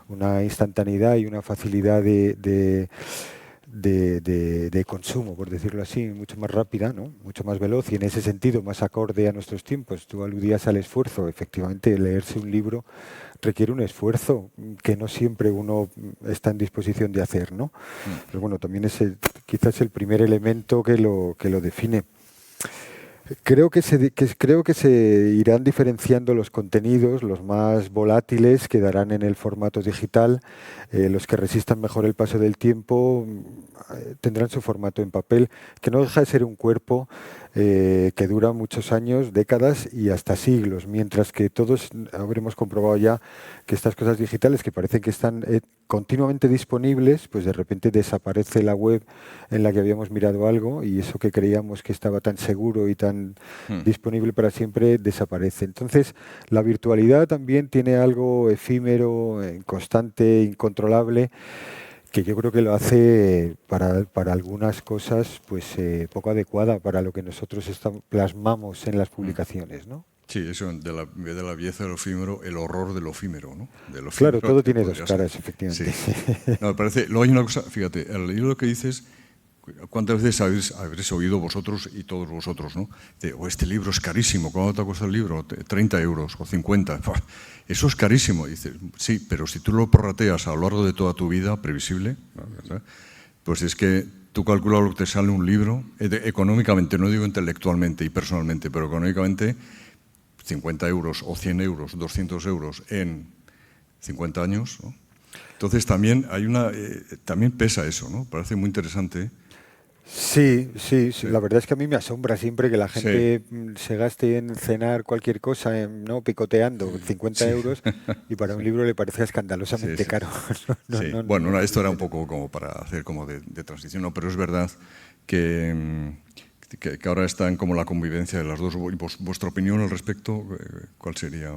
una instantaneidad y una facilidad de consumo, por decirlo así, mucho más rápida, ¿no? Mucho más veloz y en ese sentido más acorde a nuestros tiempos. Tú aludías al esfuerzo. Efectivamente, leerse un libro requiere un esfuerzo que no siempre uno está en disposición de hacer, ¿no? Pero bueno, también es quizás el primer elemento que lo define. Creo que se irán diferenciando los contenidos, los más volátiles quedarán en el formato digital, los que resistan mejor el paso del tiempo tendrán su formato en papel, que no deja de ser un cuerpo que dura muchos años, décadas y hasta siglos, mientras que todos habremos comprobado ya que estas cosas digitales que parecen que están continuamente disponibles, pues de repente desaparece la web en la que habíamos mirado algo y eso que creíamos que estaba tan seguro y tan disponible para siempre desaparece. Entonces, la virtualidad también tiene algo efímero, constante, incontrolable, que yo creo que lo hace para algunas cosas pues poco adecuada para lo que nosotros plasmamos en las publicaciones, ¿no? Sí, eso de la belleza del efímero, el horror del efímero, ¿no? Claro, todo tiene dos caras, efectivamente. Sí. No, me parece, luego hay una cosa, fíjate, al leer lo que dices, ¿cuántas veces habréis oído vosotros y todos vosotros, ¿no? Este libro es carísimo, ¿cuánto te cuesta el libro? 30 euros o 50. Eso es carísimo. Y dices, sí, pero si tú lo prorrateas a lo largo de toda tu vida previsible, ¿verdad? Pues es que tú calculas lo que te sale un libro, económicamente, no digo intelectualmente y personalmente, pero económicamente, 50 euros o 100 euros, 200 euros en 50 años, ¿no? Entonces también también pesa eso, ¿no? Parece muy interesante. Sí. La verdad es que a mí me asombra siempre que la gente se gaste en cenar cualquier cosa, ¿no? Picoteando 50 euros y para un libro le parece escandalosamente caro. Bueno, esto era un poco como para hacer como de transición, ¿no? Pero es verdad que ahora están como la convivencia de las dos. ¿Vuestra opinión al respecto cuál sería?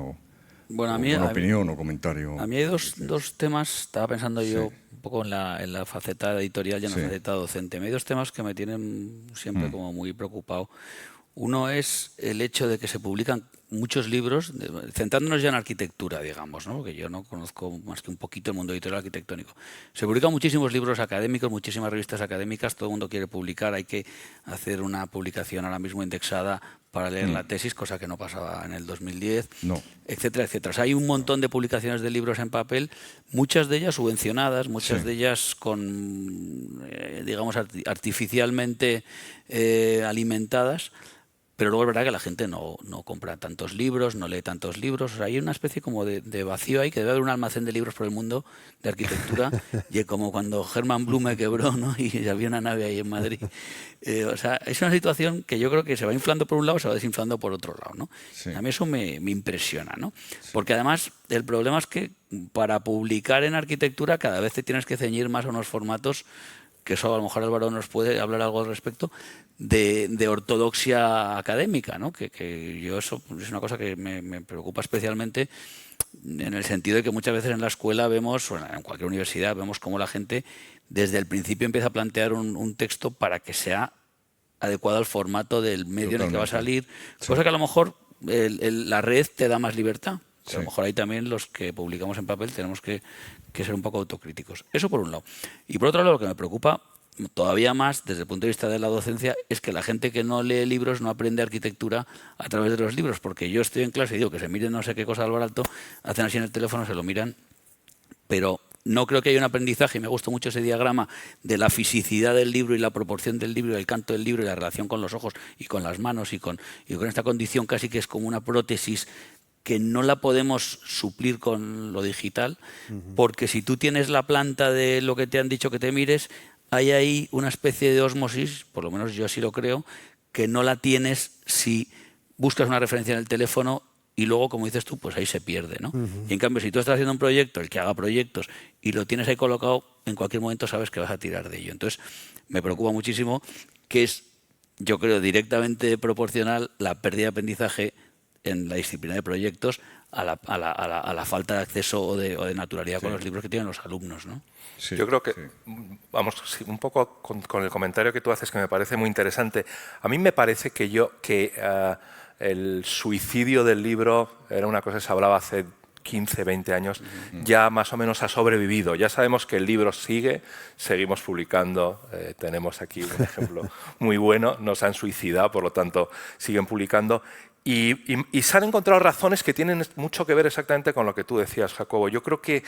Bueno, a mí, una opinión o comentario. A mí hay dos temas, estaba pensando yo un poco en la faceta editorial y en la faceta docente. Hay dos temas que me tienen siempre como muy preocupado. Uno es el hecho de que se publican muchos libros, centrándonos ya en arquitectura, digamos, ¿no? Porque yo no conozco más que un poquito el mundo editorial arquitectónico. Se publican muchísimos libros académicos, muchísimas revistas académicas, todo el mundo quiere publicar, hay que hacer una publicación ahora mismo indexada para leer la tesis, cosa que no pasaba en el 2010, etcétera, etcétera. O sea, hay un montón de publicaciones de libros en papel, muchas de ellas subvencionadas, muchas de ellas con, digamos, artificialmente alimentadas. Pero luego es verdad que la gente no compra tantos libros, no lee tantos libros. O sea, hay una especie como de vacío ahí, que debe haber un almacén de libros por el mundo de arquitectura, y como cuando Hermann Blume quebró, ¿no? Y había una nave ahí en Madrid. O sea, es una situación que yo creo que se va inflando por un lado, se va desinflando por otro lado, ¿no? A mí eso me impresiona, ¿no? Porque además el problema es que para publicar en arquitectura cada vez te tienes que ceñir más a unos formatos, que eso a lo mejor Álvaro nos puede hablar algo al respecto, de ortodoxia académica, ¿no? Que yo eso es una cosa que me preocupa especialmente, en el sentido de que muchas veces en la escuela vemos, o en cualquier universidad, vemos cómo la gente desde el principio empieza a plantear un texto para que sea adecuado al formato del medio en el que va a salir, cosa que a lo mejor la red te da más libertad. A lo mejor ahí también los que publicamos en papel tenemos que ser un poco autocríticos. Eso por un lado. Y por otro lado, lo que me preocupa todavía más desde el punto de vista de la docencia es que la gente que no lee libros no aprende arquitectura a través de los libros, porque yo estoy en clase y digo que se miren no sé qué cosa al barato, hacen así en el teléfono, se lo miran, pero no creo que haya un aprendizaje, y me gustó mucho ese diagrama de la fisicidad del libro y la proporción del libro, el canto del libro y la relación con los ojos y con las manos y con esta condición casi que es como una prótesis que no la podemos suplir con lo digital, porque si tú tienes la planta de lo que te han dicho que te mires, hay ahí una especie de ósmosis, por lo menos yo así lo creo, que no la tienes si buscas una referencia en el teléfono y luego, como dices tú, pues ahí se pierde, ¿no? Y en cambio, si tú estás haciendo un proyecto, el que haga proyectos, y lo tienes ahí colocado, en cualquier momento sabes que vas a tirar de ello. Entonces, me preocupa muchísimo que es, yo creo, directamente proporcional la pérdida de aprendizaje en la disciplina de proyectos a la falta de acceso o de naturalidad con los libros que tienen los alumnos, ¿no? Sí, yo creo que, vamos, un poco con el comentario que tú haces, que me parece muy interesante. A mí me parece que el suicidio del libro era una cosa que se hablaba hace 15, 20 años, ya más o menos ha sobrevivido. Ya sabemos que el libro sigue, seguimos publicando, tenemos aquí un ejemplo muy bueno, no se han suicidado, por lo tanto siguen publicando. Y se han encontrado razones que tienen mucho que ver exactamente con lo que tú decías, Jacobo. Yo creo que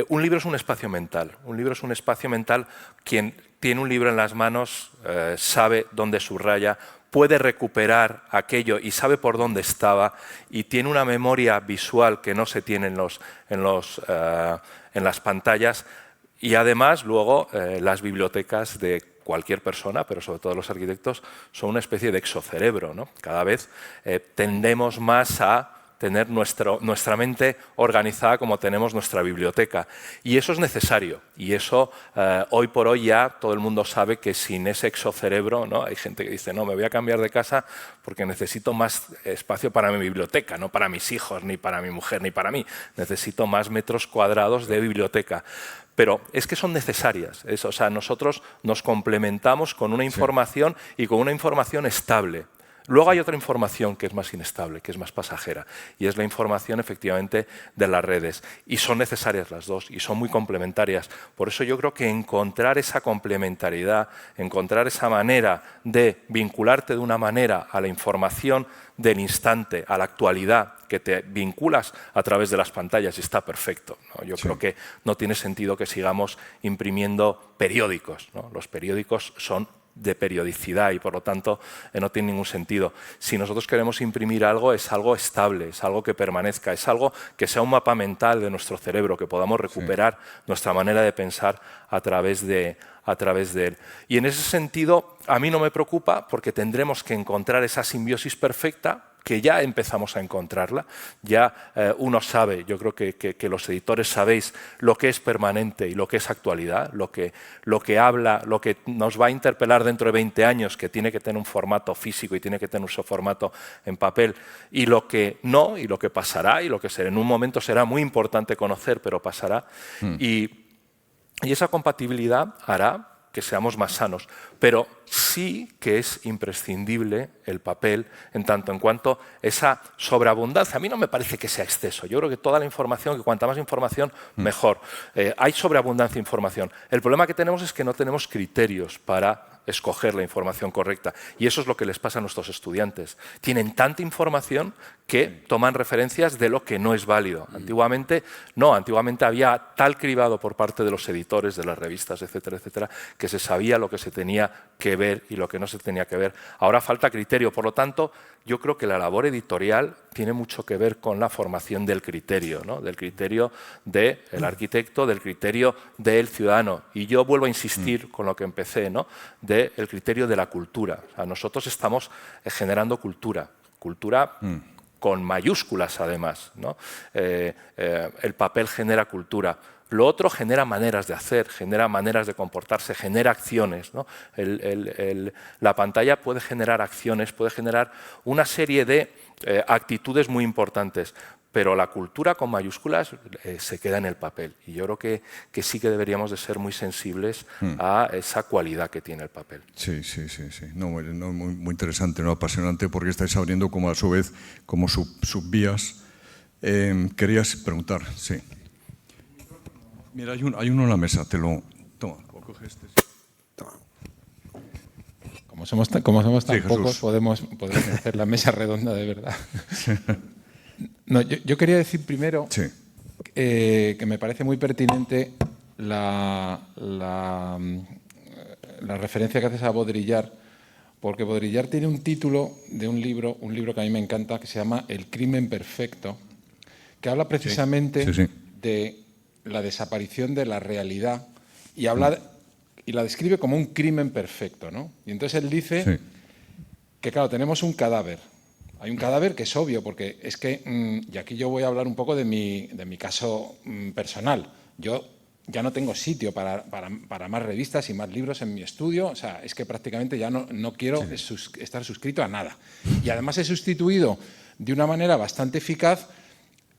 un libro es un espacio mental. Un libro es un espacio mental. Quien tiene un libro en las manos sabe dónde subraya, puede recuperar aquello y sabe por dónde estaba y tiene una memoria visual que no se tiene en las pantallas. Y además, luego, las bibliotecas de cualquier persona, pero sobre todo los arquitectos, son una especie de exocerebro, ¿no? Cada vez tendemos más a tener nuestra mente organizada como tenemos nuestra biblioteca. Y eso es necesario. Y eso, hoy por hoy ya todo el mundo sabe que sin ese exocerebro, ¿no? Hay gente que dice, no, me voy a cambiar de casa porque necesito más espacio para mi biblioteca, no para mis hijos, ni para mi mujer, ni para mí. Necesito más metros cuadrados de biblioteca. Pero es que son necesarias. O sea, nosotros nos complementamos con una información y con una información estable. Luego hay otra información que es más inestable, que es más pasajera, y es la información efectivamente de las redes. Y son necesarias las dos, y son muy complementarias. Por eso yo creo que encontrar esa complementariedad, encontrar esa manera de vincularte de una manera a la información del instante, a la actualidad, que te vinculas a través de las pantallas, y está perfecto, ¿no? Yo creo que no tiene sentido que sigamos imprimiendo periódicos, ¿no? Los periódicos son de periodicidad y por lo tanto no tiene ningún sentido. Si nosotros queremos imprimir algo, es algo estable, es algo que permanezca, es algo que sea un mapa mental de nuestro cerebro, que podamos recuperar nuestra manera de pensar a través de él. Y en ese sentido, a mí no me preocupa porque tendremos que encontrar esa simbiosis perfecta, que ya empezamos a encontrarla. Ya uno sabe, yo creo que los editores sabéis lo que es permanente y lo que es actualidad, lo que habla, lo que nos va a interpelar dentro de 20 años, que tiene que tener un formato físico y tiene que tener un formato en papel, y lo que no, y lo que pasará, y lo que en un momento será muy importante conocer, pero pasará. Y esa compatibilidad hará que seamos más sanos, pero sí que es imprescindible el papel en tanto en cuanto esa sobreabundancia. A mí no me parece que sea exceso. Yo creo que toda la información, que cuanta más información, mejor. Hay sobreabundancia de información. El problema que tenemos es que no tenemos criterios para escoger la información correcta. Y eso es lo que les pasa a nuestros estudiantes. Tienen tanta información que toman referencias de lo que no es válido. Antiguamente, no. Antiguamente había tal cribado por parte de los editores, de las revistas, etcétera, etcétera, que se sabía lo que se tenía que ver y lo que no se tenía que ver. Ahora falta criterio. Por lo tanto, yo creo que la labor editorial tiene mucho que ver con la formación del criterio, ¿no? Del criterio del arquitecto, del criterio del ciudadano. Y yo vuelvo a insistir con lo que empecé, ¿no? Del criterio de la cultura. O sea, nosotros estamos generando cultura con mayúsculas además, ¿no? El papel genera cultura. Lo otro genera maneras de hacer, genera maneras de comportarse, genera acciones, ¿no? La pantalla puede generar acciones, puede generar una serie de actitudes muy importantes, pero la cultura con mayúsculas se queda en el papel. Y yo creo que sí que deberíamos de ser muy sensibles a esa cualidad que tiene el papel. Sí. No, muy interesante, ¿no? Apasionante, porque estáis abriendo como a su vez como subvías Querías preguntar, sí. Mira, hay uno en la mesa, te lo... Toma, coge este. Como somos tan Sí, pocos, Jesús. podemos hacer la mesa redonda de verdad. No, yo quería decir primero Sí. que me parece muy pertinente la referencia que haces a Baudrillard, porque Baudrillard tiene un título de un libro que a mí me encanta, que se llama El crimen perfecto, que habla precisamente Sí. de la desaparición de la realidad y la describe como un crimen perfecto, ¿no? Y entonces él dice Sí. que, claro, tenemos un cadáver. Hay un cadáver que es obvio, porque es que, y aquí yo voy a hablar un poco de mi caso personal. Yo ya no tengo sitio para más revistas y más libros en mi estudio. O sea, es que prácticamente ya no quiero estar suscrito a nada. Y además he sustituido de una manera bastante eficaz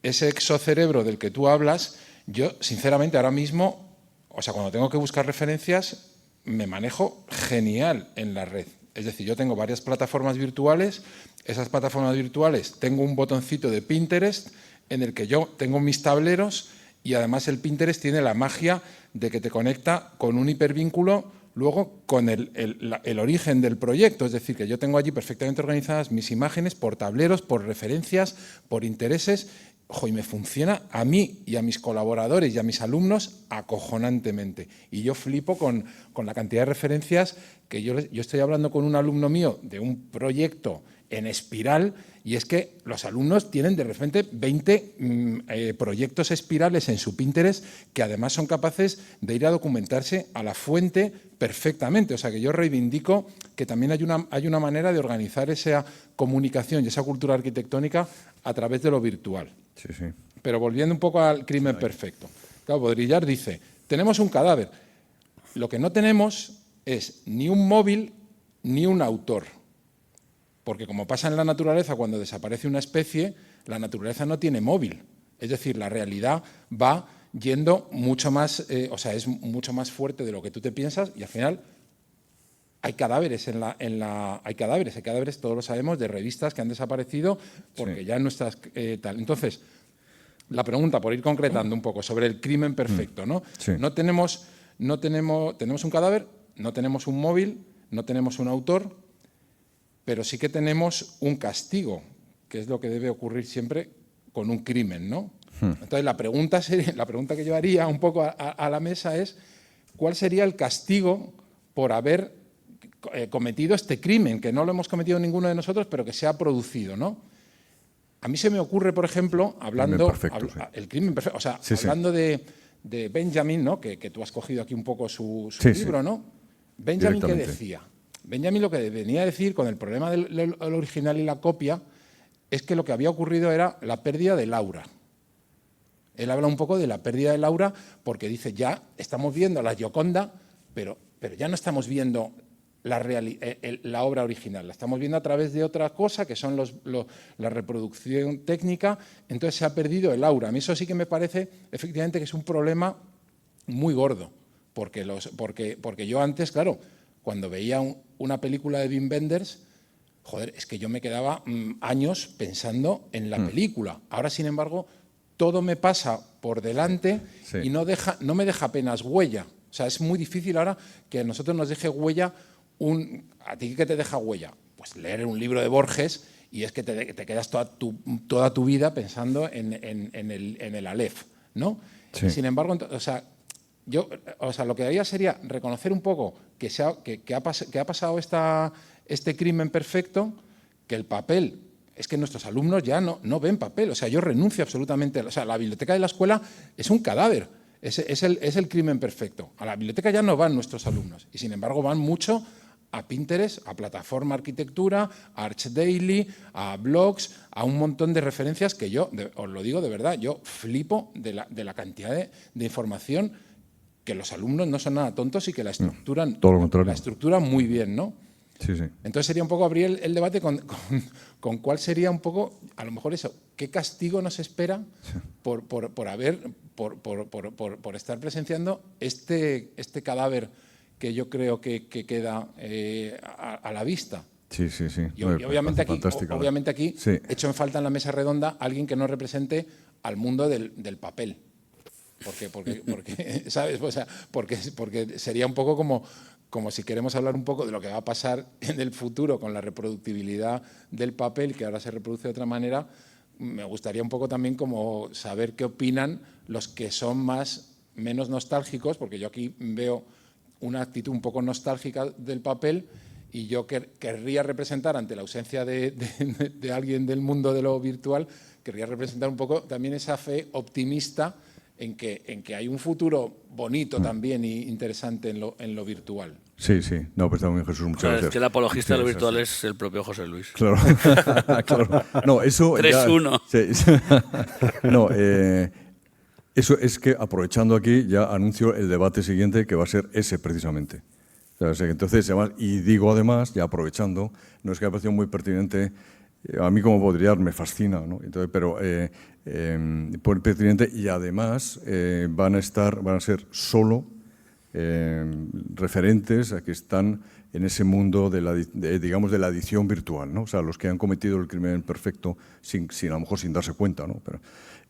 ese exocerebro del que tú hablas. Yo, sinceramente, ahora mismo, o sea, cuando tengo que buscar referencias, me manejo genial en la red. Es decir, yo tengo varias plataformas virtuales. Esas plataformas virtuales, tengo un botoncito de Pinterest en el que yo tengo mis tableros, y además el Pinterest tiene la magia de que te conecta con un hipervínculo luego con el origen del proyecto. Es decir, que yo tengo allí perfectamente organizadas mis imágenes por tableros, por referencias, por intereses. Ojo, y me funciona a mí y a mis colaboradores y a mis alumnos acojonantemente. Y yo flipo con la cantidad de referencias que yo estoy hablando con un alumno mío de un proyecto en espiral, y es que los alumnos tienen de repente 20 proyectos espirales en su Pinterest, que además son capaces de ir a documentarse a la fuente perfectamente. O sea, que yo reivindico que también hay una manera de organizar esa comunicación y esa cultura arquitectónica a través de lo virtual. Sí. Pero volviendo un poco al crimen perfecto. Claro, Baudrillard dice, tenemos un cadáver. Lo que no tenemos es ni un móvil ni un autor. Porque como pasa en la naturaleza, cuando desaparece una especie, la naturaleza no tiene móvil. Es decir, la realidad va yendo mucho más, es mucho más fuerte de lo que tú te piensas, y al final hay cadáveres hay cadáveres, todos lo sabemos, de revistas que han desaparecido porque ya nuestras tal. Entonces, la pregunta, por ir concretando un poco sobre el crimen perfecto, ¿no? Sí. Tenemos un cadáver, no tenemos un móvil, no tenemos un autor, pero sí que tenemos un castigo, que es lo que debe ocurrir siempre con un crimen, ¿no? Entonces, la pregunta que yo haría un poco a la mesa es, ¿cuál sería el castigo por haber cometido este crimen, que no lo hemos cometido ninguno de nosotros, pero que se ha producido, ¿no? A mí se me ocurre, por ejemplo, hablando... El crimen perfecto. O sea, hablando de Benjamin, ¿no? Que tú has cogido aquí un poco su libro, ¿no? Benjamin, ¿qué decía? Benjamin lo que venía a decir con el problema del original y la copia es que lo que había ocurrido era la pérdida del aura. Él habla un poco de la pérdida del aura porque dice, ya estamos viendo la Gioconda, pero ya no estamos viendo la obra original, la estamos viendo a través de otra cosa, que son la reproducción técnica. Entonces se ha perdido el aura. A mí eso sí que me parece, efectivamente, que es un problema muy gordo, porque yo antes, claro, cuando veía una película de Wim Wenders, joder, es que yo me quedaba años pensando en la película. Ahora, sin embargo, todo me pasa por delante y no me deja apenas huella. O sea, es muy difícil ahora que a nosotros nos deje huella. ¿A ti qué te deja huella? Pues leer un libro de Borges, y es que te quedas toda tu vida pensando en el Aleph, ¿no? Sí. Sin embargo, lo que haría sería reconocer un poco que ha pasado este crimen perfecto, que el papel, es que nuestros alumnos ya no ven papel. O sea, yo renuncio absolutamente. O sea, la biblioteca de la escuela es un cadáver, es el crimen perfecto. A la biblioteca ya no van nuestros alumnos, y sin embargo van mucho a Pinterest, a Plataforma Arquitectura, a ArchDaily, a blogs, a un montón de referencias que yo, os lo digo de verdad, yo flipo de la cantidad de información, que los alumnos no son nada tontos y que la estructuran, todo lo contrario. La estructuran muy bien, ¿no? Sí. Entonces sería un poco abrir el debate con cuál sería un poco, a lo mejor eso, qué castigo nos espera por estar presenciando este cadáver que yo creo que queda a la vista. Sí, sí, sí. Y obviamente aquí sí. echo en falta en la mesa redonda alguien que nos represente al mundo del papel. Porque ¿sabes? O sea, porque sería un poco como si queremos hablar un poco de lo que va a pasar en el futuro con la reproductibilidad del papel, que ahora se reproduce de otra manera. Me gustaría un poco también como saber qué opinan los que son menos nostálgicos, porque yo aquí veo una actitud un poco nostálgica del papel y yo querría representar, ante la ausencia de alguien del mundo de lo virtual, querría representar un poco también esa fe optimista en que hay un futuro bonito también e interesante en lo virtual. Sí, sí. No, pues está muy bien, Jesús, muchas gracias. Es que el apologista de lo virtual así. es el propio José Luis. Claro, claro. No, eso 3-1. Sí. No, eso es que, aprovechando aquí, ya anuncio el debate siguiente, que va a ser ese precisamente. O sea, entonces, y digo además, ya aprovechando, no es que me ha parecido muy pertinente, a mí como Baudrillard me fascina, ¿no? Entonces, pero por pertinente, y además van a ser solo referentes a que están en ese mundo digamos, de la edición virtual, ¿no? O sea, los que han cometido el crimen perfecto a lo mejor sin darse cuenta, ¿no? Pero,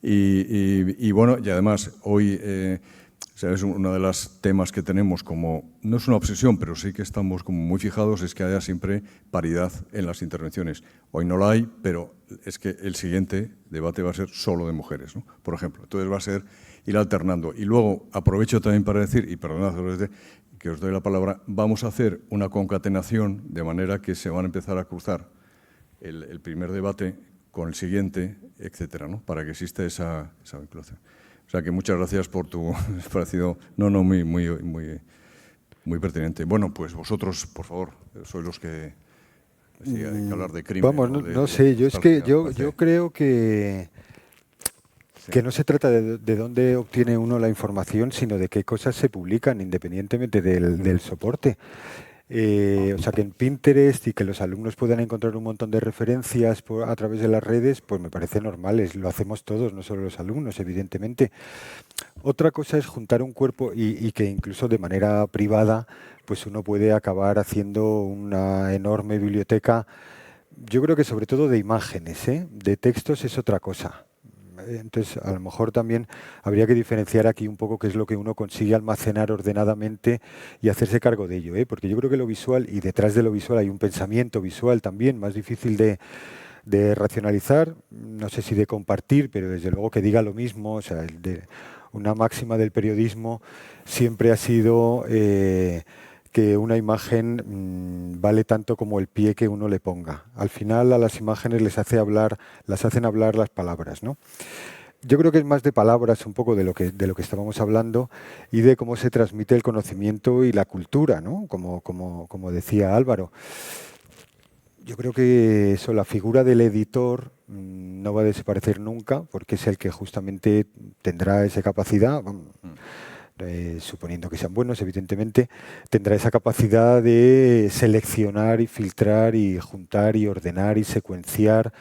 y bueno, y además hoy o sea, es uno de los temas que tenemos como, no es una obsesión, pero sí que estamos como muy fijados, es que haya siempre paridad en las intervenciones. Hoy no la hay, pero es que el siguiente debate va a ser solo de mujeres, ¿no? Por ejemplo. Entonces va a ser ir alternando. Y luego aprovecho también para decir, y perdonad que os doy la palabra, vamos a hacer una concatenación de manera que se van a empezar a cruzar el primer debate con el siguiente, etcétera, ¿no? Para que exista esa vinculación. O sea que muchas gracias por tu parecido. No, muy pertinente. Bueno, pues vosotros, por favor, sois los que hay que hablar de crimen. Vamos, no sé, yo creo que no se trata de dónde obtiene uno la información, sino de qué cosas se publican, independientemente del soporte. O sea, que en Pinterest y que los alumnos puedan encontrar un montón de referencias a través de las redes, pues me parece normal, lo hacemos todos, no solo los alumnos, evidentemente. Otra cosa es juntar un cuerpo y que incluso de manera privada, pues uno puede acabar haciendo una enorme biblioteca, yo creo que sobre todo de imágenes, ¿eh? De textos es otra cosa. Entonces, a lo mejor también habría que diferenciar aquí un poco qué es lo que uno consigue almacenar ordenadamente y hacerse cargo de ello, ¿eh? Porque yo creo que lo visual, y detrás de lo visual hay un pensamiento visual también más difícil de racionalizar, no sé si de compartir, pero desde luego que diga lo mismo. O sea, una máxima del periodismo siempre ha sido que una imagen vale tanto como el pie que uno le ponga. Al final a las imágenes las hacen hablar las palabras, ¿no? Yo creo que es más de palabras un poco de lo que estábamos hablando y de cómo se transmite el conocimiento y la cultura, ¿no? Como decía Álvaro. Yo creo que eso, la figura del editor no va a desaparecer nunca, porque es el que justamente tendrá esa capacidad. Suponiendo que sean buenos, evidentemente, tendrá esa capacidad de seleccionar y filtrar y juntar y ordenar y secuenciar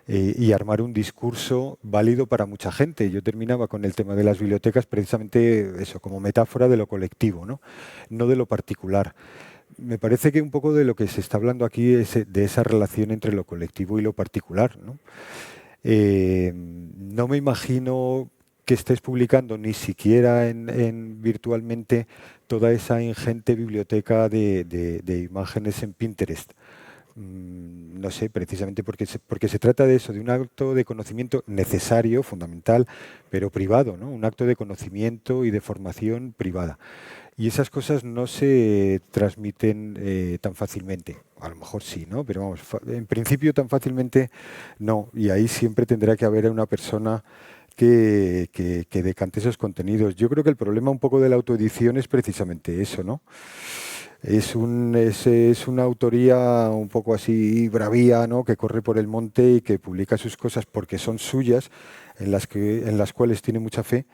y armar un discurso válido para mucha gente. Yo terminaba con el tema de las bibliotecas precisamente eso, como metáfora de lo colectivo, no de lo particular. Me parece que un poco de lo que se está hablando aquí es de esa relación entre lo colectivo y lo particular, ¿no? No me imagino que estés publicando ni siquiera en virtualmente toda esa ingente biblioteca de imágenes en Pinterest. No sé, precisamente porque se trata de eso, de un acto de conocimiento necesario, fundamental, pero privado, ¿no? Un acto de conocimiento y de formación privada. Y esas cosas no se transmiten tan fácilmente. A lo mejor sí, ¿no? Pero vamos, en principio tan fácilmente no. Y ahí siempre tendrá que haber una persona que decante esos contenidos. Yo creo que el problema un poco de la autoedición es precisamente eso, ¿no? Es una autoría un poco así bravía, ¿no? Que corre por el monte y que publica sus cosas porque son suyas, en las cuales tiene mucha fe,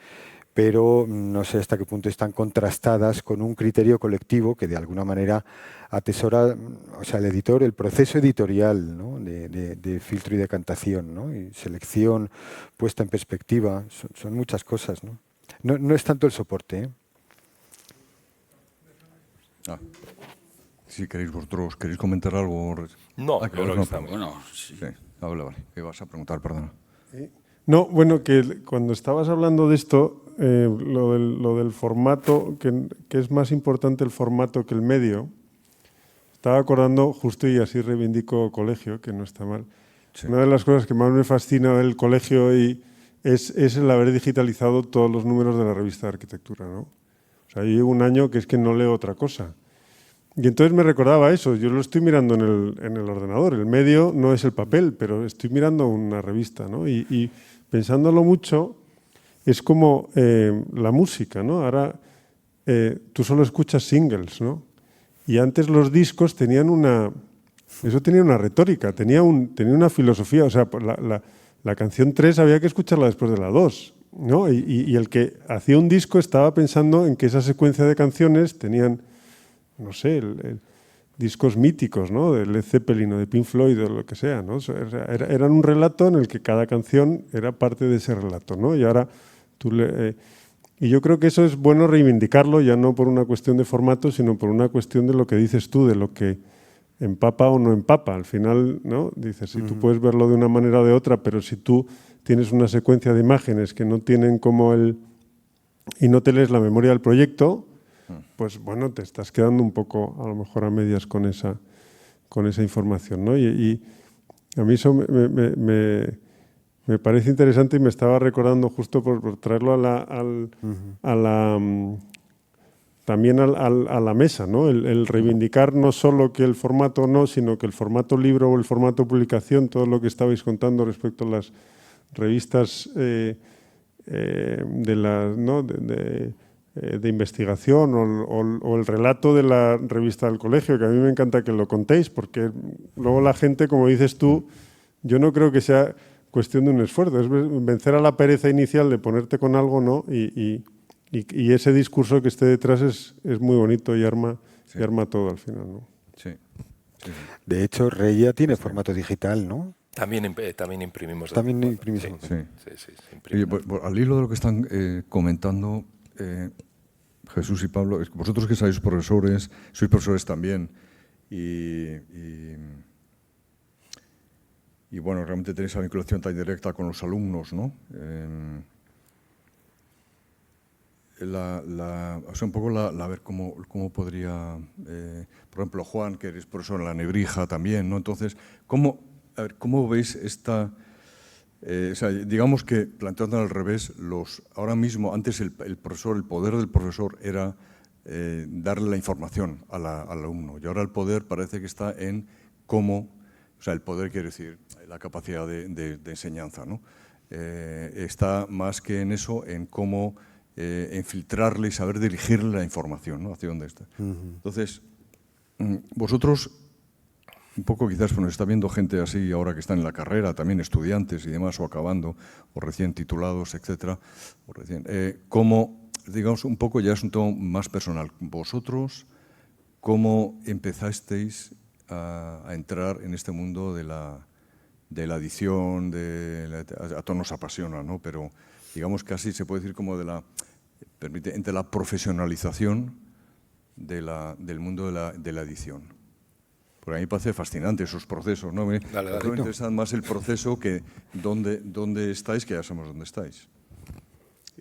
pero no sé hasta qué punto están contrastadas con un criterio colectivo que de alguna manera atesora, o sea, el editor, el proceso editorial, ¿no? de filtro y decantación, ¿no? Y selección puesta en perspectiva, son muchas cosas, ¿no? No es tanto el soporte, ¿eh? Si queréis vosotros, ¿queréis comentar algo? No, que yo creo que está muy Bueno, sí. Sí, vale. ¿Qué vas a preguntar? Perdona. No, bueno, que cuando estabas hablando de esto, lo del formato, que es más importante el formato que el medio, estaba acordando justo, y así reivindico colegio, que no está mal. Sí. Una de las cosas que más me fascina del colegio es el haber digitalizado todos los números de la revista de arquitectura, ¿no? O sea, yo llevo un año que es que no leo otra cosa. Y entonces me recordaba eso, yo lo estoy mirando en el ordenador, el medio no es el papel, pero estoy mirando una revista, ¿no? Y pensándolo mucho, es como la música, ¿no? Ahora tú solo escuchas singles, ¿no? Y antes los discos tenían una retórica, tenía una filosofía, o sea, la canción 3 había que escucharla después de la 2, ¿no? Y el que hacía un disco estaba pensando en que esa secuencia de canciones tenían, no sé, discos míticos, ¿no? De Led Zeppelin o de Pink Floyd o lo que sea, ¿no? O sea, eran un relato en el que cada canción era parte de ese relato, ¿no? Y ahora y yo creo que eso es bueno reivindicarlo, ya no por una cuestión de formato, sino por una cuestión de lo que dices tú, de lo que empapa o no empapa. Al final, ¿no? Dices, si tú puedes verlo de una manera o de otra, pero si tú tienes una secuencia de imágenes que no tienen como y no te lees la memoria del proyecto, pues bueno, te estás quedando un poco, a lo mejor a medias con esa información, ¿no? Y a mí eso me parece interesante, y me estaba recordando justo por traerlo también a la mesa, ¿no? El reivindicar no solo que el formato no, sino que el formato libro o el formato publicación, todo lo que estabais contando respecto a las revistas de investigación o el relato de la revista del colegio, que a mí me encanta que lo contéis, porque luego la gente, como dices tú, yo no creo que sea cuestión de un esfuerzo, es vencer a la pereza inicial de ponerte con algo, ¿no? Y ese discurso que esté detrás es muy bonito y arma todo al final, ¿no? Sí. De hecho, Reya tiene formato digital, ¿no? También imprimimos. También imprimimos. Sí. Oye, pues, al hilo de lo que están comentando Jesús y Pablo, es que vosotros que sois profesores también, y bueno, realmente tenéis la vinculación tan directa con los alumnos, ¿no? O sea, un poco a ver cómo podría, por ejemplo, Juan, que eres profesor en la Nebrija también, ¿no? Entonces, ¿cómo veis esta, o sea, digamos que planteando al revés, ahora mismo, antes el poder del profesor era darle la información al alumno, y ahora el poder parece que está en cómo, o sea, el poder quiere decir la capacidad de enseñanza, ¿no? Está más que en eso, en cómo infiltrarle y saber dirigirle la información, ¿no? Hacia dónde está. Entonces, vosotros, un poco quizás nos está viendo gente así ahora que están en la carrera, también estudiantes y demás, o acabando, o recién titulados, etcétera, cómo, digamos, un poco ya es un tono más personal. Vosotros, ¿cómo empezasteis a entrar en este mundo de la edición? A todos nos apasiona, ¿no? Pero digamos casi se puede decir como entre la profesionalización del mundo de la edición. Porque a mí me parece fascinante esos procesos, ¿no? Me interesa más el proceso que dónde estáis, que ya sabemos dónde estáis.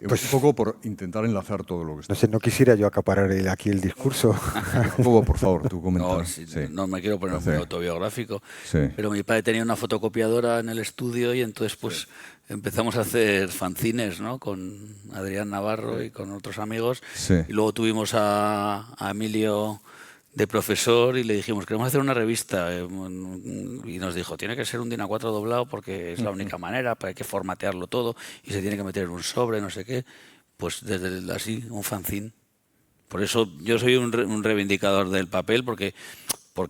Pues un poco por intentar enlazar todo lo que está. No sé, no quisiera yo acaparar aquí el discurso. Jacobo, por favor, tu comentario. No me quiero poner muy autobiográfico, Sí. pero mi padre tenía una fotocopiadora en el estudio y entonces pues empezamos a hacer fanzines, ¿no? Con Adrián Navarro y con otros amigos. Sí. Y luego tuvimos a Emilio de profesor y le dijimos, queremos hacer una revista, y nos dijo, tiene que ser un DIN A4 doblado porque es la única manera, hay que formatearlo todo y se tiene que meter en un sobre, no sé qué. Pues desde así, un fanzine. Por eso yo soy un reivindicador del papel, porque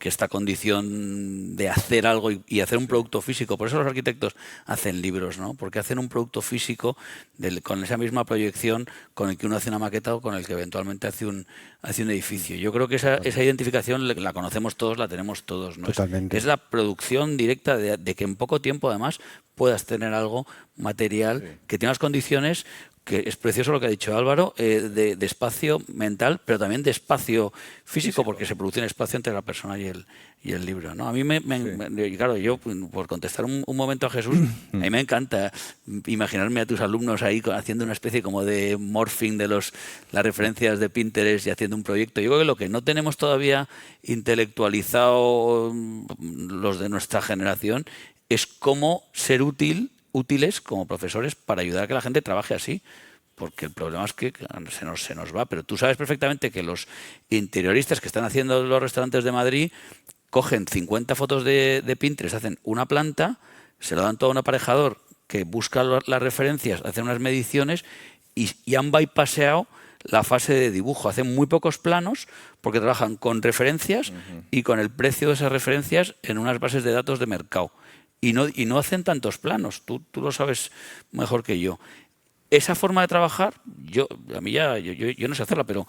esta condición de hacer algo y hacer un producto físico, por eso los arquitectos hacen libros, ¿no? Porque hacen un producto físico con esa misma proyección con el que uno hace una maqueta o con el que eventualmente hace un edificio. Yo creo que esa identificación la conocemos todos, la tenemos todos, ¿no? Totalmente. Es la producción directa de que en poco tiempo además puedas tener algo material que tenga las condiciones que es precioso lo que ha dicho Álvaro, de espacio mental, pero también de espacio físico, porque se produce un espacio entre la persona y el libro, ¿no? A mí claro, yo, por contestar un momento a Jesús, a mí me encanta imaginarme a tus alumnos ahí haciendo una especie como de morphing de las referencias de Pinterest y haciendo un proyecto. Yo creo que lo que no tenemos todavía intelectualizado los de nuestra generación es cómo ser útiles como profesores para ayudar a que la gente trabaje así, porque el problema es que se nos va. Pero tú sabes perfectamente que los interioristas que están haciendo los restaurantes de Madrid cogen 50 fotos de Pinterest, hacen una planta, se lo dan todo a un aparejador que busca las referencias, hacen unas mediciones y han bypaseado la fase de dibujo. Hacen muy pocos planos porque trabajan con referencias y con el precio de esas referencias en unas bases de datos de mercado. Y no hacen tantos planos, tú lo sabes mejor que yo. Esa forma de trabajar, yo no sé hacerla, pero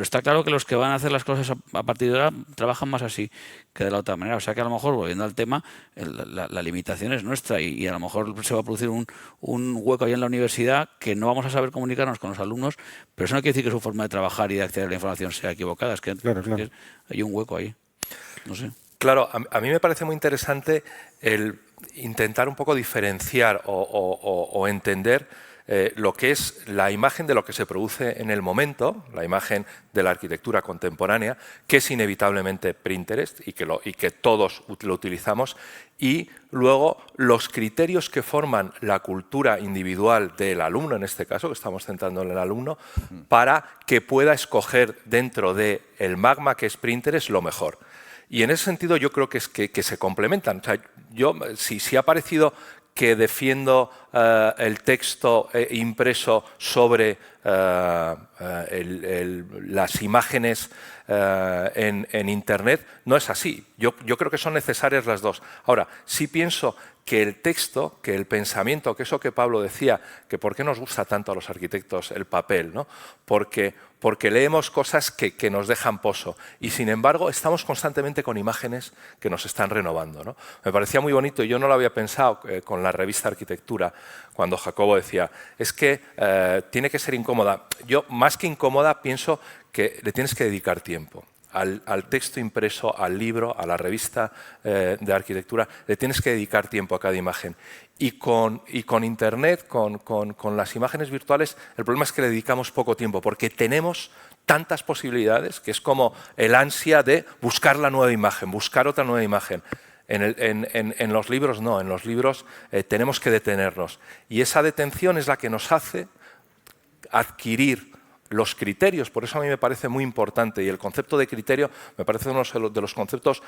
está claro que los que van a hacer las cosas a partir de ahora trabajan más así que de la otra manera. O sea que a lo mejor, volviendo al tema, la limitación es nuestra y a lo mejor se va a producir un hueco ahí en la universidad que no vamos a saber comunicarnos con los alumnos, pero eso no quiere decir que su forma de trabajar y de acceder a la información sea equivocada, es que Claro. hay un hueco ahí. No sé. Claro, a mí me parece muy interesante el intentar un poco diferenciar o entender lo que es la imagen de lo que se produce en el momento, la imagen de la arquitectura contemporánea, que es inevitablemente Pinterest y que todos lo utilizamos, y luego los criterios que forman la cultura individual del alumno, en este caso, que estamos centrando en el alumno, para que pueda escoger dentro del magma que es Pinterest lo mejor. Y en ese sentido yo creo que se complementan. O sea, si ha parecido que defiendo el texto impreso sobre las imágenes en Internet, no es así. Yo creo que son necesarias las dos. Ahora, sí pienso que el texto, que el pensamiento, que eso que Pablo decía, que por qué nos gusta tanto a los arquitectos el papel, ¿no? Porque leemos cosas que nos dejan pozo y, sin embargo, estamos constantemente con imágenes que nos están renovando, ¿no? Me parecía muy bonito, y yo no lo había pensado con la revista Arquitectura, cuando Jacobo decía, es que tiene que ser incómoda. Yo, más que incómoda, pienso que le tienes que dedicar tiempo. Al texto impreso, al libro, a la revista de arquitectura, le tienes que dedicar tiempo a cada imagen. Y con Internet, con las imágenes virtuales, el problema es que le dedicamos poco tiempo, porque tenemos tantas posibilidades que es como el ansia de buscar la nueva imagen, buscar otra nueva imagen. En los libros no, en los libros tenemos que detenernos. Y esa detención es la que nos hace adquirir los criterios. Por eso a mí me parece muy importante, y el concepto de criterio me parece uno de los conceptos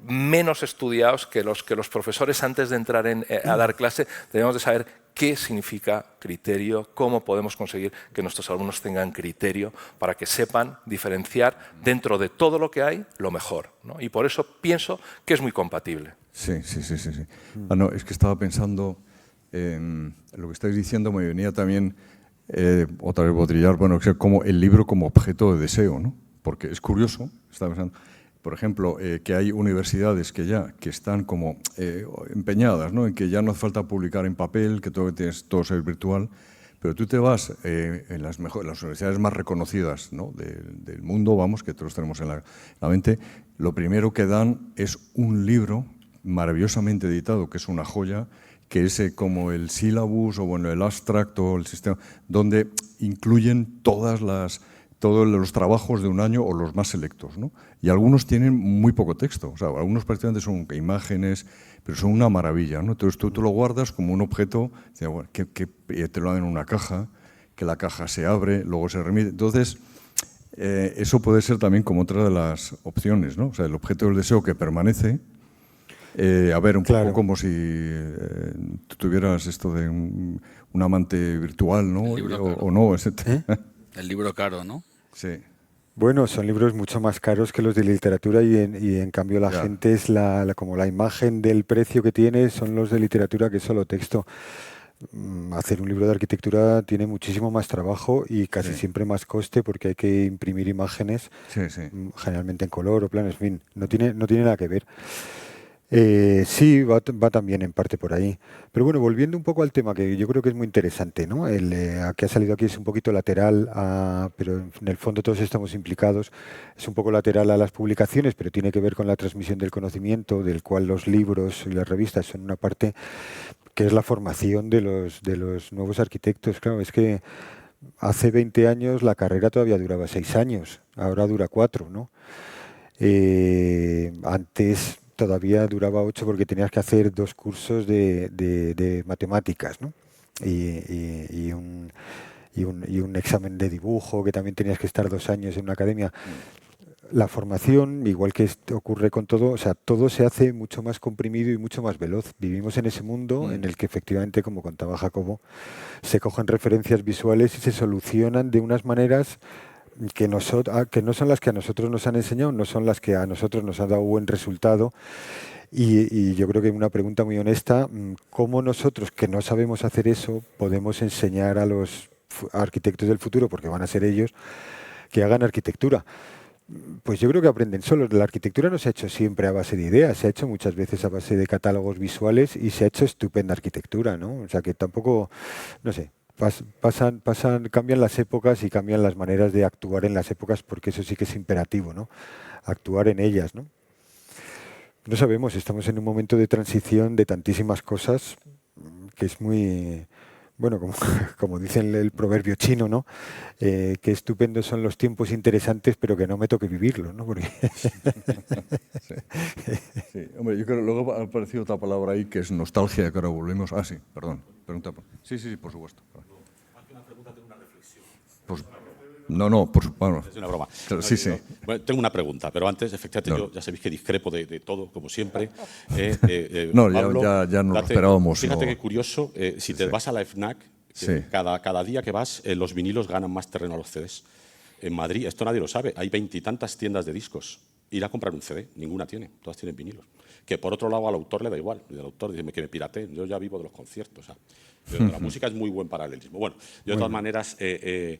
menos estudiados, que los profesores, antes de entrar a dar clase, debemos de saber qué significa criterio, cómo podemos conseguir que nuestros alumnos tengan criterio para que sepan diferenciar dentro de todo lo que hay lo mejor, ¿no? Y por eso pienso que es muy compatible. Sí. No, es que estaba pensando, lo que estáis diciendo me venía también otra vez Baudrillard, bueno, como el libro como objeto de deseo, ¿no? Porque es curioso, estaba pensando, por ejemplo, que hay universidades que están como empeñadas, ¿no? En que ya no hace falta publicar en papel, que todo ser virtual, pero tú te vas en las universidades más reconocidas, ¿no? del mundo, vamos, que todos tenemos en la mente, lo primero que dan es un libro maravillosamente editado, que es una joya, que es como el sílabus o bueno, el abstract o el sistema, donde incluyen todos los trabajos de un año o los más selectos, ¿no? Y algunos tienen muy poco texto, o sea, algunos prácticamente son imágenes, pero son una maravilla, ¿no? Entonces tú lo guardas como un objeto, que te lo dan en una caja, que la caja se abre, luego se remite. Entonces, eso puede ser también como otra de las opciones, ¿no? O sea, el objeto del deseo que permanece. A ver, un poco como si tú tuvieras esto de un amante virtual, ¿no? O no. El libro caro, ¿no? Sí. Bueno, son libros mucho más caros que los de literatura y en cambio la gente es como la imagen del precio que tiene son los de literatura, que es solo texto. Hacer un libro de arquitectura tiene muchísimo más trabajo y casi siempre más coste, porque hay que imprimir imágenes, generalmente en color o planos, en fin, no tiene nada que ver. Sí, va también en parte por ahí. Pero bueno, volviendo un poco al tema, que yo creo que es muy interesante, ¿no? El que ha salido aquí es un poquito lateral, pero en el fondo todos estamos implicados. Es un poco lateral a las publicaciones, pero tiene que ver con la transmisión del conocimiento, del cual los libros y las revistas son una parte, que es la formación de los nuevos arquitectos. Claro, es que hace 20 años la carrera todavía duraba 6 años, ahora dura 4, ¿no? Antes todavía duraba 8 porque tenías que hacer 2 cursos de matemáticas, ¿no? Y un examen de dibujo, que también tenías que estar 2 años en una academia. La formación, igual que ocurre con todo, o sea, todo se hace mucho más comprimido y mucho más veloz. Vivimos en ese mundo en el que efectivamente, como contaba Jacobo, se cogen referencias visuales y se solucionan de unas maneras que no son las que a nosotros nos han enseñado, no son las que a nosotros nos han dado buen resultado. Y yo creo que una pregunta muy honesta, ¿cómo nosotros, que no sabemos hacer eso, podemos enseñar a los arquitectos del futuro, porque van a ser ellos, que hagan arquitectura? Pues yo creo que aprenden solos. La arquitectura no se ha hecho siempre a base de ideas, se ha hecho muchas veces a base de catálogos visuales y se ha hecho estupenda arquitectura, ¿no? O sea que tampoco, no sé, cambian las épocas y cambian las maneras de actuar en las épocas, porque eso sí que es imperativo, ¿no? Actuar en ellas, ¿no? No sabemos, estamos en un momento de transición de tantísimas cosas que es muy... Bueno, como dice el proverbio chino, ¿no? Qué estupendos son los tiempos interesantes, pero que no me toque vivirlos, ¿no? Porque... Sí. Hombre, yo creo que luego ha aparecido otra palabra ahí que es nostalgia, que ahora volvemos. Sí, perdón. Pregunta. Sí, por supuesto. Más que una pregunta, tengo una reflexión. Pues, no, por supuesto. Bueno, es una broma. Sí. Bueno, tengo una pregunta, pero antes, efectivamente, yo ya sabéis que discrepo de todo, como siempre. No, Pablo, ya nos lo esperábamos. Fíjate no. qué curioso, si te vas a la FNAC, cada día que vas, los vinilos ganan más terreno a los CDs. En Madrid, esto nadie lo sabe, hay 20 y tantas tiendas de discos. Ir a comprar un CD, ninguna tiene, todas tienen vinilos. Que por otro lado al autor le da igual, el autor dice que me pirateen, yo ya vivo de los conciertos. Pero la música es muy buen paralelismo. Bueno, yo de todas maneras, que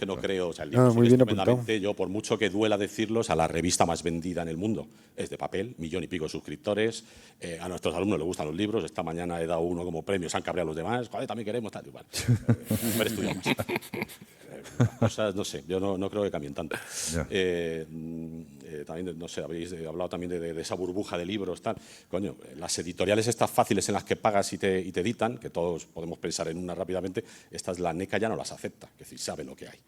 no creo, o sea, el libro muy bien apuntado. yo por mucho que duela decirlo, la revista más vendida en el mundo es de papel, 1 millón y pico de suscriptores, a nuestros alumnos les gustan los libros, esta mañana he dado uno como premio, se han cabreado los demás, joder, también queremos tal, igual. Pero estudiamos. Cosas, no sé, yo no creo que cambien tanto. También, no sé, habéis hablado también de esa burbuja de libros, tal. Coño, las editoriales estas fáciles en las que pagas y te editan, que todos podemos pensar en una rápidamente, estas la NECA ya no las acepta, es decir, sabe lo que hay.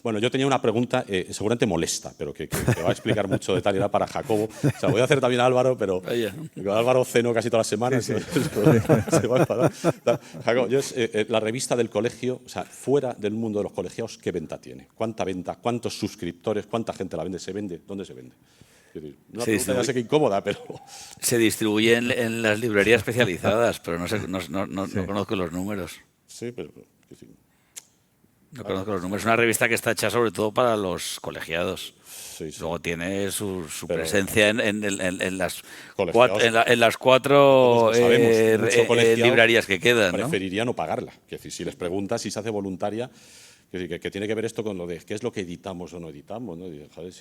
Bueno, yo tenía una pregunta seguramente molesta, pero que va a explicar mucho de tal y tal para Jacobo. O sea, voy a hacer también a Álvaro, pero Álvaro ceno casi todas las semanas. Se va a enfadar. Jacobo, la revista del colegio, o sea, fuera del mundo de los colegiados, ¿qué venta tiene? ¿Cuánta venta? ¿Cuántos suscriptores? ¿Cuánta gente la vende? ¿Se vende? ¿Dónde se vende? Una pregunta ya sé que incómoda, pero... Se distribuye en las librerías especializadas, pero no conozco los números. Sí, pero... No conozco los números. Es una revista que está hecha sobre todo para los colegiados. Sí. Luego tiene su presencia en las colegiados, 4 librerías que quedan, ¿no? Preferiría no pagarla. Es decir, si les preguntas si se hace voluntaria, que tiene que ver esto con lo de qué es lo que editamos o no editamos, ¿no? Joder,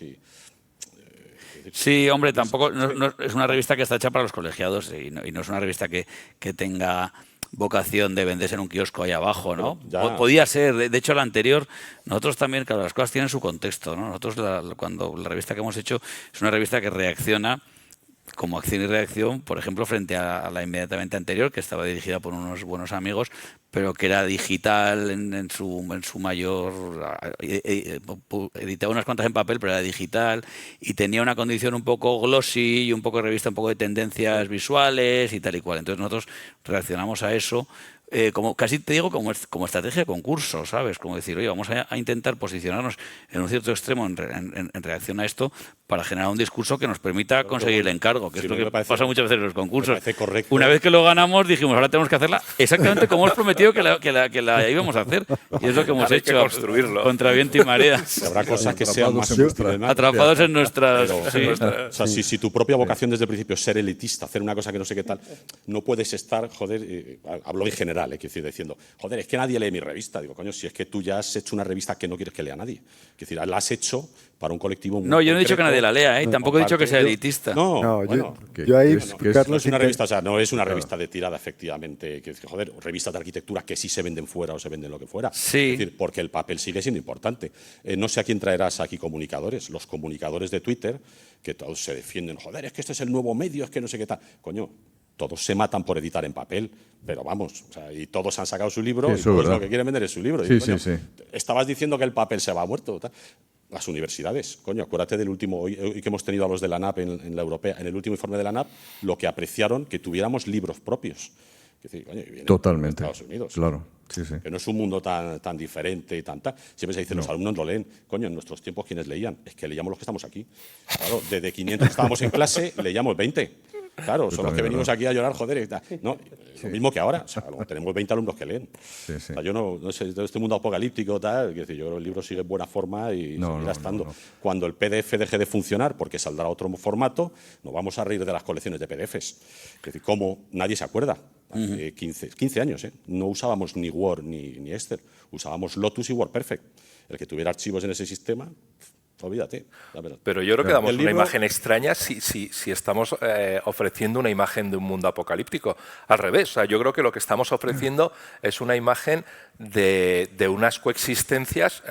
Sí, hombre, tampoco es una revista que está hecha para los colegiados y no es una revista que tenga vocación de venderse en un kiosco ahí abajo, ¿no? Podía ser. De hecho, la anterior, nosotros también, claro, las cosas tienen su contexto, ¿no? Nosotros, cuando la revista que hemos hecho es una revista que reacciona como acción y reacción, por ejemplo, frente a la inmediatamente anterior, que estaba dirigida por unos buenos amigos, pero que era digital en su mayor... editaba unas cuantas en papel, pero era digital, y tenía una condición un poco glossy y un poco revista, un poco de tendencias visuales y tal y cual. Entonces nosotros reaccionamos a eso, como casi te digo, como estrategia de concurso, ¿sabes? Como decir, oye, vamos a intentar posicionarnos en un cierto extremo en reacción a esto para generar un discurso que nos permita conseguir el encargo, que es lo que pasa muchas veces en los concursos. Una vez que lo ganamos, dijimos, ahora tenemos que hacerla exactamente como hemos prometido que la íbamos a hacer. Y es lo que hemos hecho, construirlo contra viento y marea. Habrá cosas que sean más atrapados en nuestras... O sea, si tu propia vocación desde el principio es ser elitista, hacer una cosa que no sé qué tal, no puedes estar, joder, hablo en general, general, quiero decir, diciendo, joder, es que nadie lee mi revista. Digo, coño, si es que tú ya has hecho una revista que no quieres que lea nadie. Quiero decir, la has hecho para un colectivo muy No, yo no he dicho que concreto. nadie la lea, ¿eh? Tampoco he dicho que sea Yo- elitista. No, No, bueno, yo ahí, no es Carlos, una revista, o sea, no es una revista de tirada, efectivamente. Que, joder, revistas de arquitectura que sí se venden fuera o se venden lo que fuera. Sí. Es decir, porque el papel sigue siendo importante. No sé a quién traerás aquí comunicadores. Los comunicadores de Twitter, que todos se defienden, joder, es que este es el nuevo medio, es que no sé qué tal. Coño, todos se matan por editar en papel, pero vamos, o sea, y todos han sacado su libro, Sí, y eso es todos verdad. lo que quieren vender es su libro. Y, Sí, coño, sí, sí. estabas diciendo que el papel se va muerto. Tal. Las universidades, coño, acuérdate del último, hoy que hemos tenido a los de la NAP en la europea, en el último informe de la NAP, lo que apreciaron que tuviéramos libros propios. Es decir, coño, y vienen Totalmente. de Estados Unidos. Claro, sí, sí. Que no es un mundo tan diferente y tan tal. Siempre se dice, los alumnos no leen. Coño, en nuestros tiempos, ¿quiénes leían? Es que leíamos los que estamos aquí. Claro, desde 500 estábamos en clase, leíamos 20. Claro, son los que venimos aquí a llorar, joder. Y tal. No, lo mismo que ahora. O sea, tenemos 20 alumnos que leen. Sí, sí. O sea, yo no sé, de este mundo apocalíptico, tal, quiero decir, yo creo que el libro sigue en buena forma y No, seguirá no, estando. no. Cuando el PDF deje de funcionar, porque saldrá otro formato, nos vamos a reír de las colecciones de PDFs. Es decir, como nadie se acuerda. Hace 15 años, no usábamos ni Word ni Excel, usábamos Lotus y WordPerfect. El que tuviera archivos en ese sistema, olvídate. La verdad. Pero yo creo que damos El una libro- imagen extraña si estamos ofreciendo una imagen de un mundo apocalíptico. Al revés, o sea, yo creo que lo que estamos ofreciendo es una imagen de unas coexistencias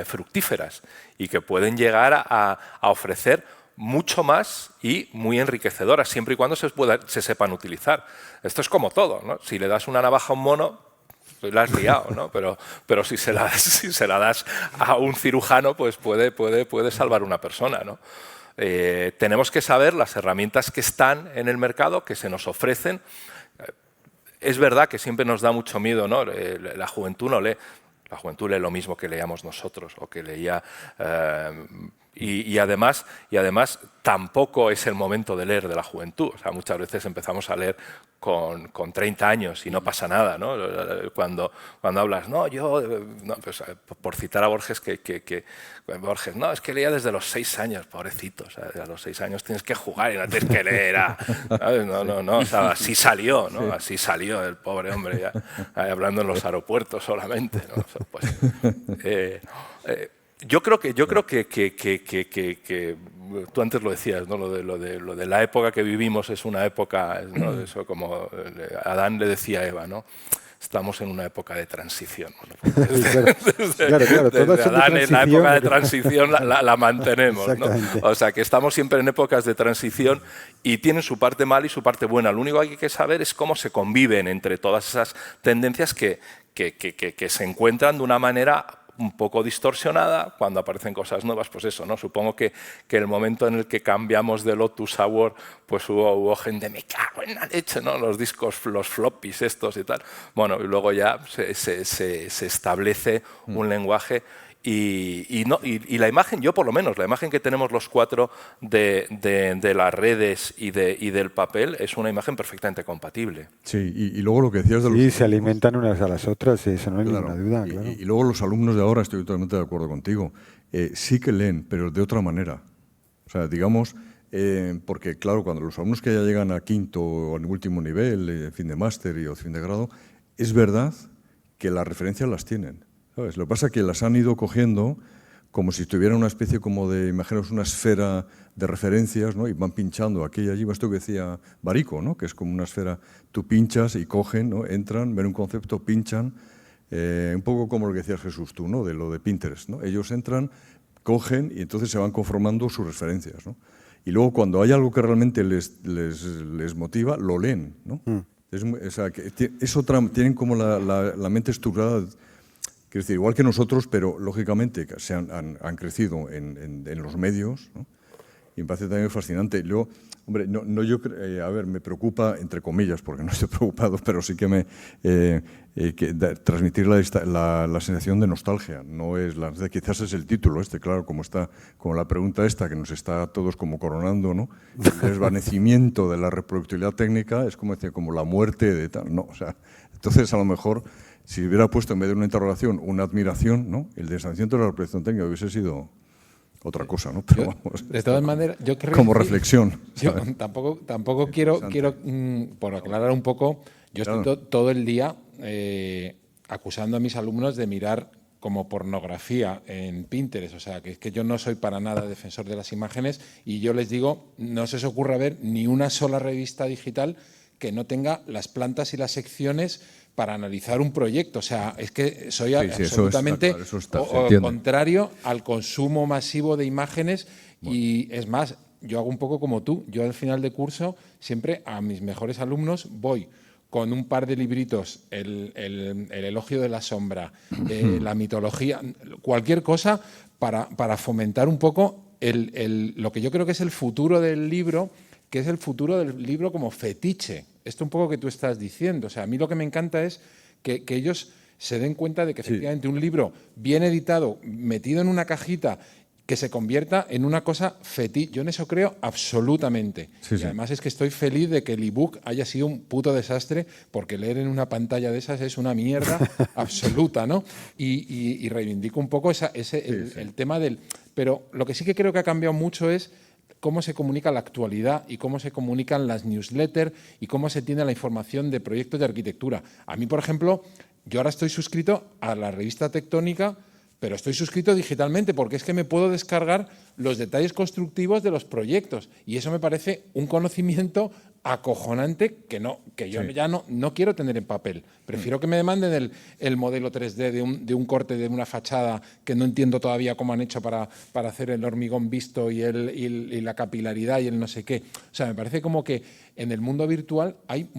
fructíferas y que pueden llegar a ofrecer mucho más y muy enriquecedoras, siempre y cuando se sepan utilizar. Esto es como todo, ¿no? Si le das una navaja a un mono, pues la has liado, ¿no? Pero si se la das a un cirujano, pues puede salvar una persona, ¿no? Tenemos que saber las herramientas que están en el mercado, que se nos ofrecen. Es verdad que siempre nos da mucho miedo, ¿no? La juventud no lee. La juventud lee lo mismo que leíamos nosotros o que leía... Y además tampoco es el momento de leer de la juventud. O sea, muchas veces empezamos a leer con 30 años y no pasa nada, ¿no? Cuando hablas, no, pues, por citar a Borges, Borges, no, es que leía desde los 6 años, pobrecito. O sea, a los 6 años tienes que jugar y no tienes que leer. ¿Sabes? No, o sea, así salió, ¿no? Sí. Así salió el pobre hombre ya, hablando en los aeropuertos solamente, ¿no? O sea, pues, yo creo que tú antes lo decías, ¿no? Lo de la época que vivimos es una época, ¿no? Eso como Adán le decía a Eva, ¿no? Estamos en una época de transición. Desde Adán en la época de transición la mantenemos, ¿no? O sea, que estamos siempre en épocas de transición y tienen su parte mala y su parte buena. Lo único que hay que saber es cómo se conviven entre todas esas tendencias que se encuentran de una manera un poco distorsionada cuando aparecen cosas nuevas, pues eso, ¿no? Supongo que el momento en el que cambiamos de Lotus a Word, pues hubo gente, me cago en la leche, ¿no? Los discos, los floppies estos y tal. Bueno, y luego ya se establece un lenguaje y la imagen, yo por lo menos, la imagen que tenemos los cuatro de las redes y del papel es una imagen perfectamente compatible. Sí, y luego lo que decías de los... Sí, se alimentan unas a las otras, eso no hay Claro, ninguna duda. Claro. Y luego los alumnos de ahora, estoy totalmente de acuerdo contigo, sí que leen, pero de otra manera. O sea, digamos, porque claro, cuando los alumnos que ya llegan a quinto o al último nivel, fin de máster o fin de grado, es verdad que las referencias las tienen. ¿Sabes? Lo que pasa es que las han ido cogiendo como si tuvieran una especie como de, imaginaos, una esfera de referencias, ¿no? Y van pinchando aquí y allí, esto que decía Barico, ¿no? Que es como una esfera, tú pinchas y cogen, ¿no? Entran, ven un concepto, pinchan, un poco como lo que decías Jesús tú, ¿no? De lo de Pinterest, ¿no? Ellos entran, cogen y entonces se van conformando sus referencias, ¿no? Y luego cuando hay algo que realmente les motiva, lo leen, ¿no? O sea, que tienen como la mente estructurada. Quiero decir, igual que nosotros, pero lógicamente han crecido en los medios, ¿no? Y me parece también fascinante. Yo, hombre, a ver, me preocupa, entre comillas, porque no estoy preocupado, pero sí que transmitir la sensación de nostalgia. No es quizás es el título claro, como la pregunta esta, que nos está a todos como coronando, ¿no? El desvanecimiento de la reproductibilidad técnica es como decir, como la muerte de tal, ¿no? O sea, entonces a lo mejor, si hubiera puesto en vez de una interrogación una admiración, ¿no? El desvanecimiento de la reproducción técnica hubiese sido otra cosa, ¿no? Pero vamos, de todas maneras, yo creo como reflexión. Yo tampoco quiero por aclarar un poco, yo estoy todo el día acusando a mis alumnos de mirar como pornografía en Pinterest, o sea, que es que yo no soy para nada defensor de las imágenes y yo les digo, no se os ocurra ver ni una sola revista digital que no tenga las plantas y las secciones para analizar un proyecto. O sea, es que soy absolutamente contrario al consumo masivo de imágenes y es más, yo hago un poco como tú. Yo al final de curso siempre a mis mejores alumnos voy con un par de libritos, el elogio de la sombra, la mitología, cualquier cosa para fomentar un poco lo que yo creo que es el futuro del libro, que es el futuro del libro como fetiche. Esto un poco que tú estás diciendo. O sea, a mí lo que me encanta es que ellos se den cuenta de que efectivamente un libro bien editado, metido en una cajita, que se convierta en una cosa fetiche. Yo en eso creo absolutamente. Y además es que estoy feliz de que el ebook haya sido un puto desastre, porque leer en una pantalla de esas es una mierda absoluta, ¿no? Y reivindico un poco el tema del... Pero lo que sí que creo que ha cambiado mucho es cómo se comunica la actualidad y cómo se comunican las newsletters y cómo se tiene la información de proyectos de arquitectura. A mí, por ejemplo, yo ahora estoy suscrito a la revista Tectónica, pero estoy suscrito digitalmente porque es que me puedo descargar los detalles constructivos de los proyectos y eso me parece un conocimiento acojonante que yo ya no quiero tener en papel. Prefiero que me manden el modelo 3D de un corte de una fachada que no entiendo todavía cómo han hecho para hacer el hormigón visto y la capilaridad y el no sé qué. O sea, me parece como que en el mundo virtual hay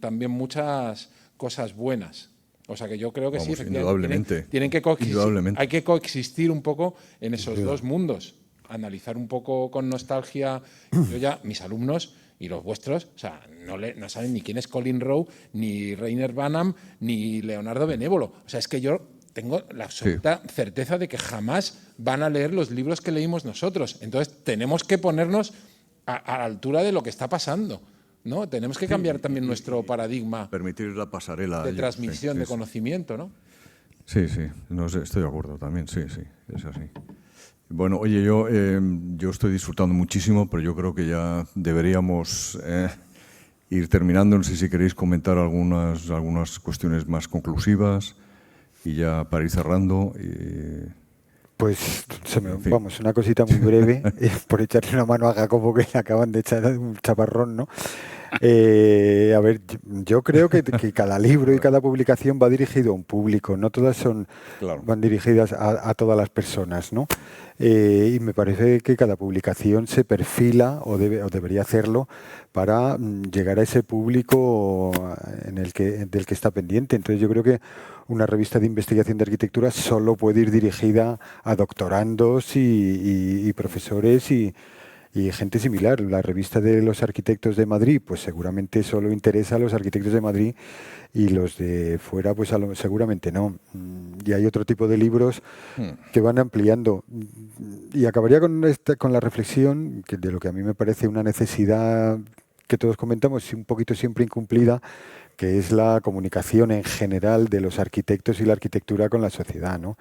también muchas cosas buenas. O sea, que yo creo que sí, efectivamente, tienen que coexistir. Hay que coexistir un poco en esos dos mundos. Analizar un poco con nostalgia. Yo ya, mis alumnos y los vuestros, o sea, no saben ni quién es Colin Rowe, ni Rainer Banham, ni Leonardo Benévolo. O sea, es que yo tengo la absoluta certeza de que jamás van a leer los libros que leímos nosotros. Entonces, tenemos que ponernos a la altura de lo que está pasando, ¿no? Tenemos que cambiar también nuestro paradigma. Permitir la pasarela de transmisión de conocimiento, ¿no? Sí, no sé, estoy de acuerdo también, sí, es así. Bueno, oye, yo estoy disfrutando muchísimo, pero yo creo que ya deberíamos ir terminando. No sé si queréis comentar algunas cuestiones más conclusivas y ya para ir cerrando. Pues, vamos, una cosita muy breve, por echarle una mano a Jacobo, que le acaban de echar un chaparrón, ¿no? A ver, yo creo que cada libro y cada publicación va dirigido a un público, no todas van dirigidas a todas las personas, ¿no? Y me parece que cada publicación se perfila o debería hacerlo para llegar a ese público del que está pendiente. Entonces yo creo que una revista de investigación de arquitectura solo puede ir dirigida a doctorandos y profesores y gente similar. La revista de los arquitectos de Madrid, pues seguramente solo interesa a los arquitectos de Madrid y los de fuera, pues seguramente no. Y hay otro tipo de libros que van ampliando. Y acabaría con la reflexión de lo que a mí me parece una necesidad que todos comentamos, un poquito siempre incumplida, que es la comunicación en general de los arquitectos y la arquitectura con la sociedad, ¿no?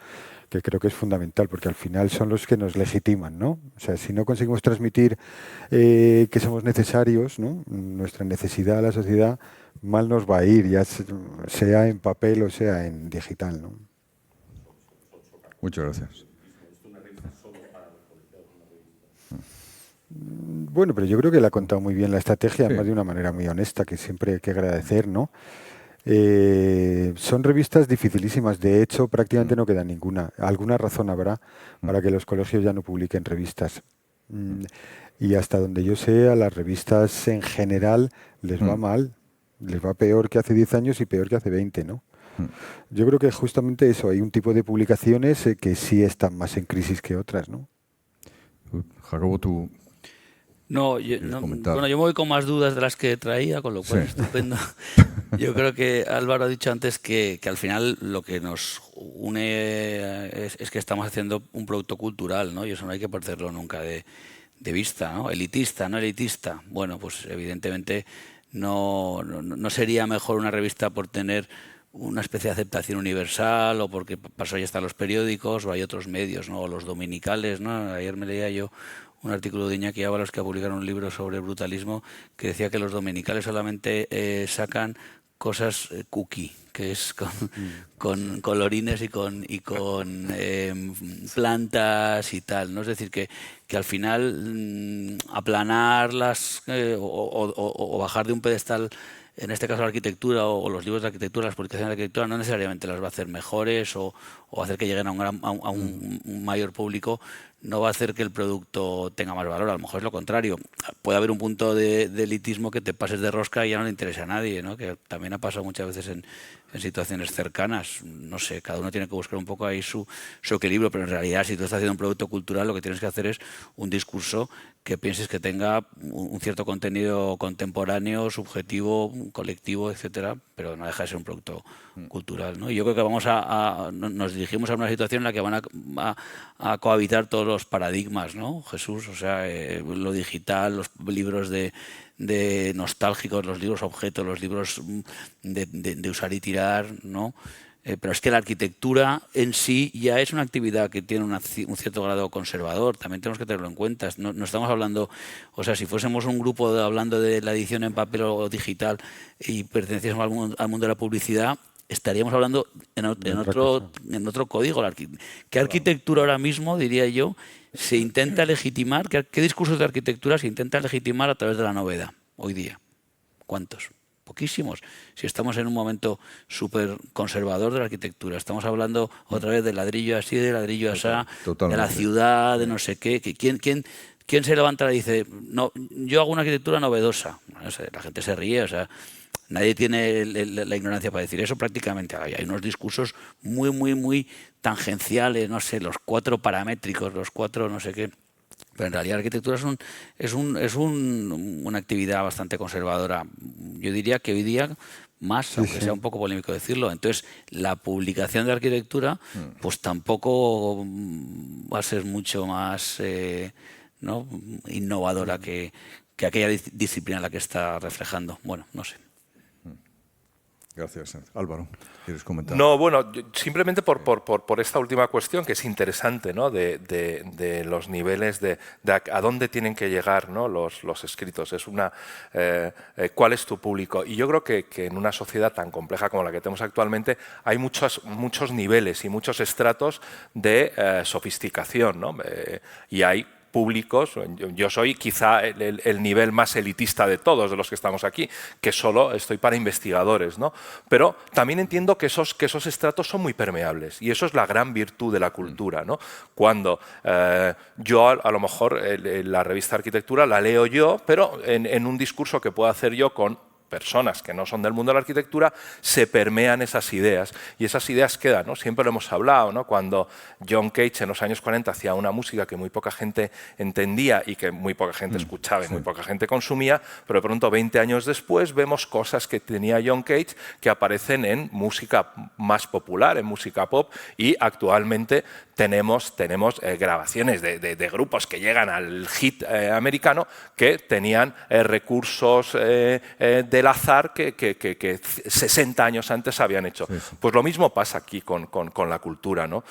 Que creo que es fundamental, porque al final son los que nos legitiman, ¿no? O sea, si no conseguimos transmitir que somos necesarios, ¿no? Nuestra necesidad a la sociedad, mal nos va a ir, ya sea en papel o sea en digital, ¿no? Muchas gracias. Bueno, pero yo creo que le ha contado muy bien la estrategia, además de una manera muy honesta, que siempre hay que agradecer, ¿no? Son revistas dificilísimas, de hecho prácticamente no queda ninguna. Alguna razón habrá para que los colegios ya no publiquen revistas. Y hasta donde yo sé, a las revistas en general les va mal, les va peor que hace 10 años y peor que hace 20, ¿no? Yo creo que justamente eso, hay un tipo de publicaciones que sí están más en crisis que otras, ¿no? Jacobo, tú... Yo me voy con más dudas de las que traía, con lo cual estupendo. Yo creo que Álvaro ha dicho antes que al final lo que nos une es que estamos haciendo un producto cultural, ¿no? Y eso no hay que perderlo nunca de vista, ¿no? Elitista, no elitista. Bueno, pues evidentemente no sería mejor una revista por tener una especie de aceptación universal, o porque pasó ya hasta los periódicos, o hay otros medios, ¿no? O los dominicales, ¿no? Ayer me leía yo un artículo de Iñaki Ábalos, que ha publicado un libro sobre brutalismo, que decía que los dominicales solamente sacan cosas cookie, que es con colorines y con plantas y tal, ¿no? Es decir, que al final aplanarlas o bajar de un pedestal, en este caso la arquitectura o los libros de arquitectura, las publicaciones de arquitectura, no necesariamente las va a hacer mejores o hacer que lleguen a un mayor público, no va a hacer que el producto tenga más valor. A lo mejor es lo contrario. Puede haber un punto de elitismo que te pases de rosca y ya no le interesa a nadie, ¿no? Que también ha pasado muchas veces en situaciones cercanas. No sé, cada uno tiene que buscar un poco ahí su equilibrio, pero en realidad, si tú estás haciendo un producto cultural, lo que tienes que hacer es un discurso que pienses que tenga un cierto contenido contemporáneo, subjetivo, colectivo, etcétera, pero no deja de ser un producto cultural, ¿no? Y yo creo que nos dirigimos a una situación en la que van a cohabitar todos los paradigmas, ¿no, Jesús? O sea, lo digital, los libros de nostálgicos, los libros objetos, los libros de usar y tirar, ¿no? Pero es que la arquitectura en sí ya es una actividad que tiene un cierto grado conservador, también tenemos que tenerlo en cuenta. No estamos hablando, o sea, si fuésemos un grupo hablando de la edición en papel o digital y perteneciésemos al mundo de la publicidad, estaríamos hablando en otro código. ¿Qué arquitectura ahora mismo, diría yo, se intenta legitimar? ¿Qué discursos de arquitectura se intenta legitimar a través de la novedad hoy día? ¿Cuántos? Poquísimos. Si estamos en un momento súper conservador de la arquitectura, estamos hablando otra vez de ladrillo así, de ladrillo asá, de la ciudad, de no sé qué. ¿Quién se levanta y dice, no, yo hago una arquitectura novedosa? No sé, la gente se ríe, o sea, nadie tiene la ignorancia para decir eso prácticamente. Hay unos discursos muy, muy, muy tangenciales, no sé, los 4 paramétricos, los 4 no sé qué. Pero en realidad la arquitectura es una actividad bastante conservadora. Yo diría que hoy día más, aunque sea un poco polémico decirlo. Entonces, la publicación de arquitectura pues tampoco va a ser mucho más ¿no? innovadora que aquella disciplina en la que está reflejando. Bueno, no sé. Gracias. Álvaro, ¿quieres comentar? No, bueno, simplemente por esta última cuestión, que es interesante, ¿no? de los niveles, de a dónde tienen que llegar, ¿no? los escritos. Es ¿cuál es tu público? Y yo creo que en una sociedad tan compleja como la que tenemos actualmente hay muchos niveles y muchos estratos de sofisticación, ¿no? Y hay públicos. Yo soy quizá el nivel más elitista de todos, de los que estamos aquí, que solo estoy para investigadores, ¿no? Pero también entiendo que esos estratos son muy permeables, y eso es la gran virtud de la cultura, ¿no? Cuando yo a lo mejor la revista Arquitectura la leo yo, pero en un discurso que puedo hacer yo con personas que no son del mundo de la arquitectura, se permean esas ideas y esas ideas quedan, ¿no? Siempre lo hemos hablado, ¿no? Cuando John Cage en los años 40 hacía una música que muy poca gente entendía y que muy poca gente escuchaba y muy poca gente consumía, pero de pronto 20 años después vemos cosas que tenía John Cage que aparecen en música más popular, en música pop, y actualmente tenemos grabaciones de grupos que llegan al hit americano que tenían recursos del azar que 60 años antes habían hecho. Sí. Pues lo mismo pasa aquí con la cultura, ¿no?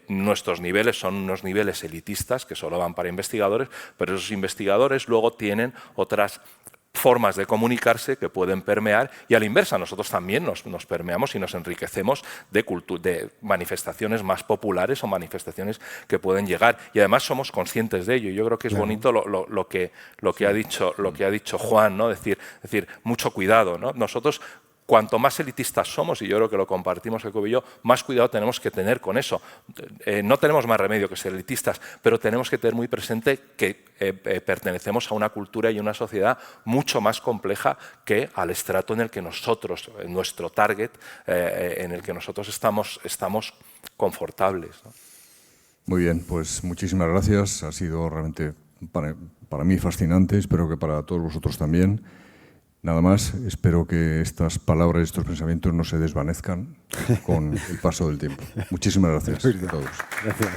Nuestros niveles son unos niveles elitistas que solo van para investigadores, pero esos investigadores luego tienen otras formas de comunicarse que pueden permear, y a la inversa nosotros también nos permeamos y nos enriquecemos de manifestaciones más populares o manifestaciones que pueden llegar, y además somos conscientes de ello. Y yo creo que es bonito lo que ha dicho Juan, ¿no? Decir mucho cuidado, ¿no? Nosotros, cuanto más elitistas somos, y yo creo que lo compartimos Jacob y yo, más cuidado tenemos que tener con eso. No tenemos más remedio que ser elitistas, pero tenemos que tener muy presente que pertenecemos a una cultura y una sociedad mucho más compleja que al estrato en el que nosotros, en nuestro target, en el que nosotros estamos confortables, ¿no? Muy bien, pues muchísimas gracias. Ha sido realmente para mí fascinante, espero que para todos vosotros también. Nada más, espero que estas palabras y estos pensamientos no se desvanezcan con el paso del tiempo. Muchísimas gracias a todos. Gracias.